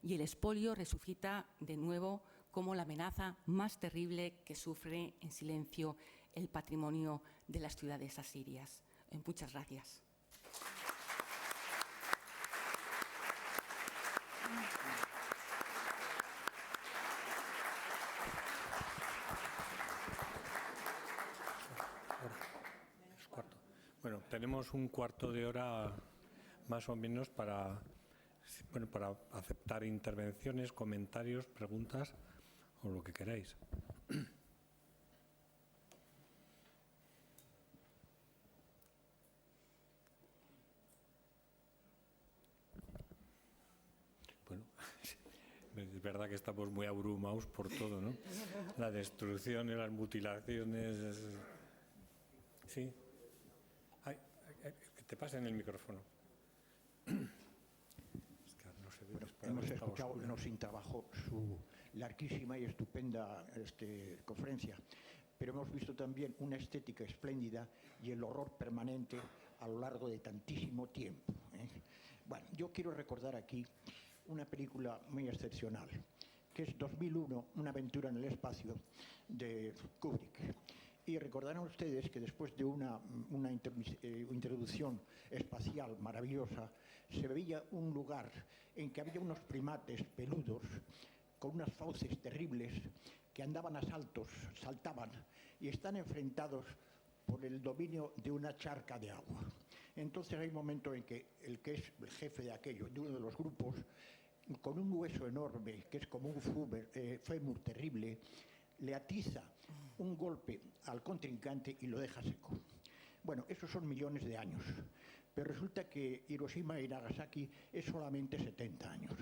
Y el expolio resucita de nuevo como la amenaza más terrible que sufre en silencio el patrimonio de las ciudades asirias. Muchas gracias.
Bueno, tenemos un cuarto de hora más o menos para aceptar intervenciones, comentarios, preguntas o lo que queráis. Bueno, es verdad que estamos muy abrumados por todo, ¿no? La destrucción y las mutilaciones. Sí. Que te pasen el micrófono. Es que no se ve.
Bueno, hemos escuchado no sin trabajo su larguísima y estupenda conferencia, pero hemos visto también una estética espléndida y el horror permanente a lo largo de tantísimo tiempo. Bueno, yo quiero recordar aquí una película muy excepcional, que es 2001, Una aventura en el espacio, de Kubrick. Y recordarán ustedes que después de una introducción espacial maravillosa, se veía un lugar en que había unos primates peludos con unas fauces terribles que andaban a saltos, saltaban y están enfrentados por el dominio de una charca de agua. Entonces hay un momento en que el que es el jefe de aquello, de uno de los grupos, con un hueso enorme, que es como un fémur terrible, le atiza un golpe al contrincante y lo deja seco. Bueno, esos son millones de años, pero resulta que Hiroshima y Nagasaki es solamente 70 años.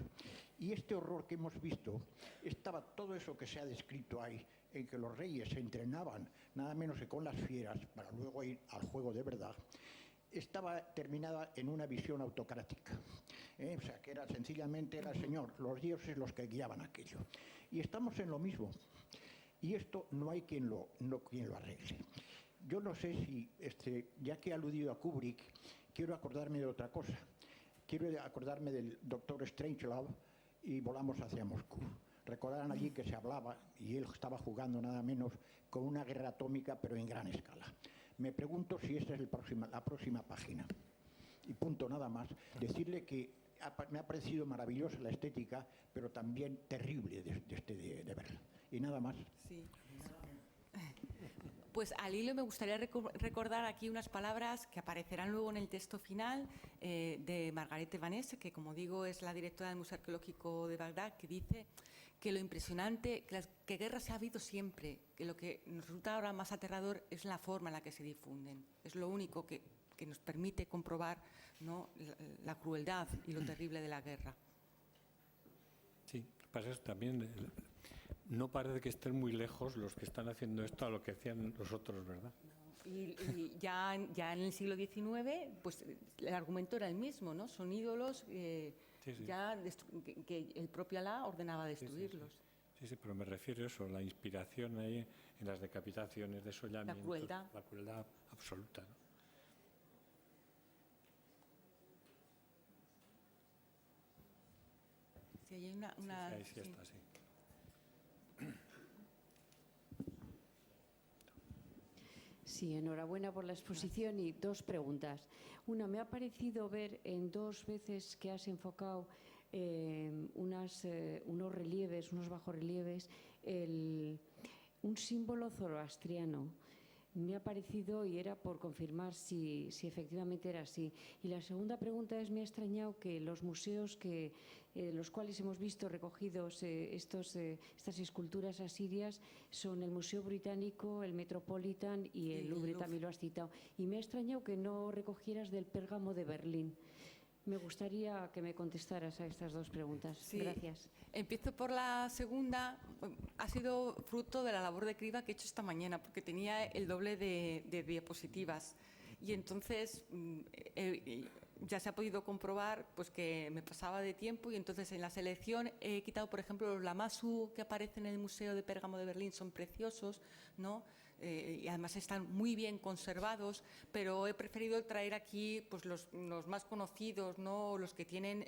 Y este horror que hemos visto, estaba todo eso que se ha descrito ahí, en que los reyes se entrenaban nada menos que con las fieras para luego ir al juego de verdad, estaba terminada en una visión autocrática. O sea, que era sencillamente el Señor, los dioses los que guiaban aquello. Y estamos en lo mismo. Y esto no hay quien lo arregle. Yo no sé si, ya que he aludido a Kubrick, quiero acordarme de otra cosa. Quiero acordarme del Doctor Strangelove y Volamos hacia Moscú. Recordarán allí que se hablaba, y él estaba jugando nada menos con una guerra atómica, pero en gran escala. Me pregunto si esta es la próxima página. Y punto, nada más. Decirle que me ha parecido maravillosa la estética, pero también terrible de verla. Y nada más.
Sí. Pues al hilo me gustaría recordar aquí unas palabras que aparecerán luego en el texto final de Margarete Vanessa, que como digo es la directora del Museo Arqueológico de Bagdad, que dice que lo impresionante, que guerras ha habido siempre, que lo que nos resulta ahora más aterrador es la forma en la que se difunden. Es lo único que nos permite comprobar, ¿no?, la crueldad y lo terrible de la guerra.
Sí, pasa eso también. No parece que estén muy lejos los que están haciendo esto a lo que hacían los otros, ¿verdad?
Y ya en el siglo XIX, pues el argumento era el mismo, ¿no? Son ídolos ya que el propio Alá ordenaba destruirlos.
Sí, pero me refiero a eso, la inspiración ahí en las decapitaciones, desollamientos, la crueldad absoluta, ¿no?
Sí, hay
sí está, sí.
Sí, enhorabuena por la exposición y dos preguntas. Una, me ha parecido ver en dos veces que has enfocado unos relieves, unos bajorrelieves, un símbolo zoroastriano. Me ha parecido, y era por confirmar si efectivamente era así. Y la segunda pregunta es, me ha extrañado que los museos los cuales hemos visto recogidos estas esculturas asirias son el Museo Británico, el Metropolitan y el Louvre, también lo has citado. Y me ha extrañado que no recogieras del Pérgamo de Berlín. Me gustaría que me contestaras a estas dos preguntas.
Sí.
Gracias.
Empiezo por la segunda. Ha sido fruto de la labor de criba que he hecho esta mañana, porque tenía el doble de diapositivas. Y entonces ya se ha podido comprobar pues, que me pasaba de tiempo, y entonces en la selección he quitado, por ejemplo, los Lamassu que aparecen en el Museo de Pérgamo de Berlín, son preciosos, ¿no? Y además están muy bien conservados, pero he preferido traer aquí pues, los más conocidos, ¿no? Los que tienen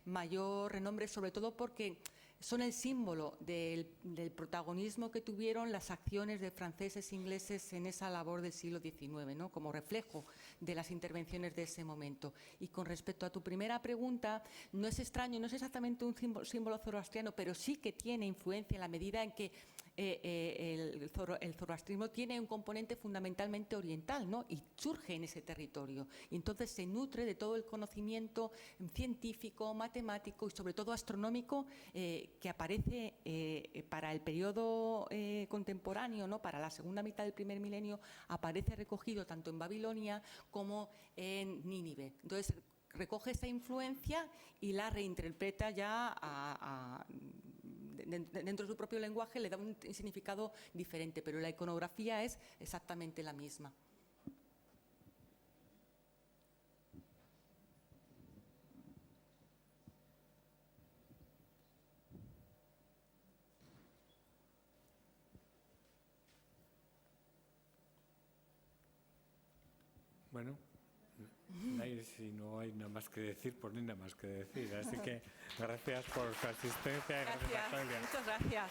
mayor renombre, sobre todo porque son el símbolo del protagonismo que tuvieron las acciones de franceses e ingleses en esa labor del siglo XIX, ¿no? Como reflejo de las intervenciones de ese momento. Y con respecto a tu primera pregunta, no es extraño, no es exactamente un símbolo zoroastriano, pero sí que tiene influencia en la medida en que el zoroastrismo tiene un componente fundamentalmente oriental, ¿no? Y surge en ese territorio. Y entonces se nutre de todo el conocimiento científico, matemático y sobre todo astronómico que aparece para el periodo contemporáneo, ¿no? Para la segunda mitad del primer milenio, aparece recogido tanto en Babilonia como en Nínive. Entonces recoge esa influencia y la reinterpreta ya dentro de su propio lenguaje, le da un significado diferente, pero la iconografía es exactamente la misma.
Bueno, si no hay nada más que decir, pues no hay nada más que decir. Así que gracias por su asistencia.
Gracias, muchas gracias.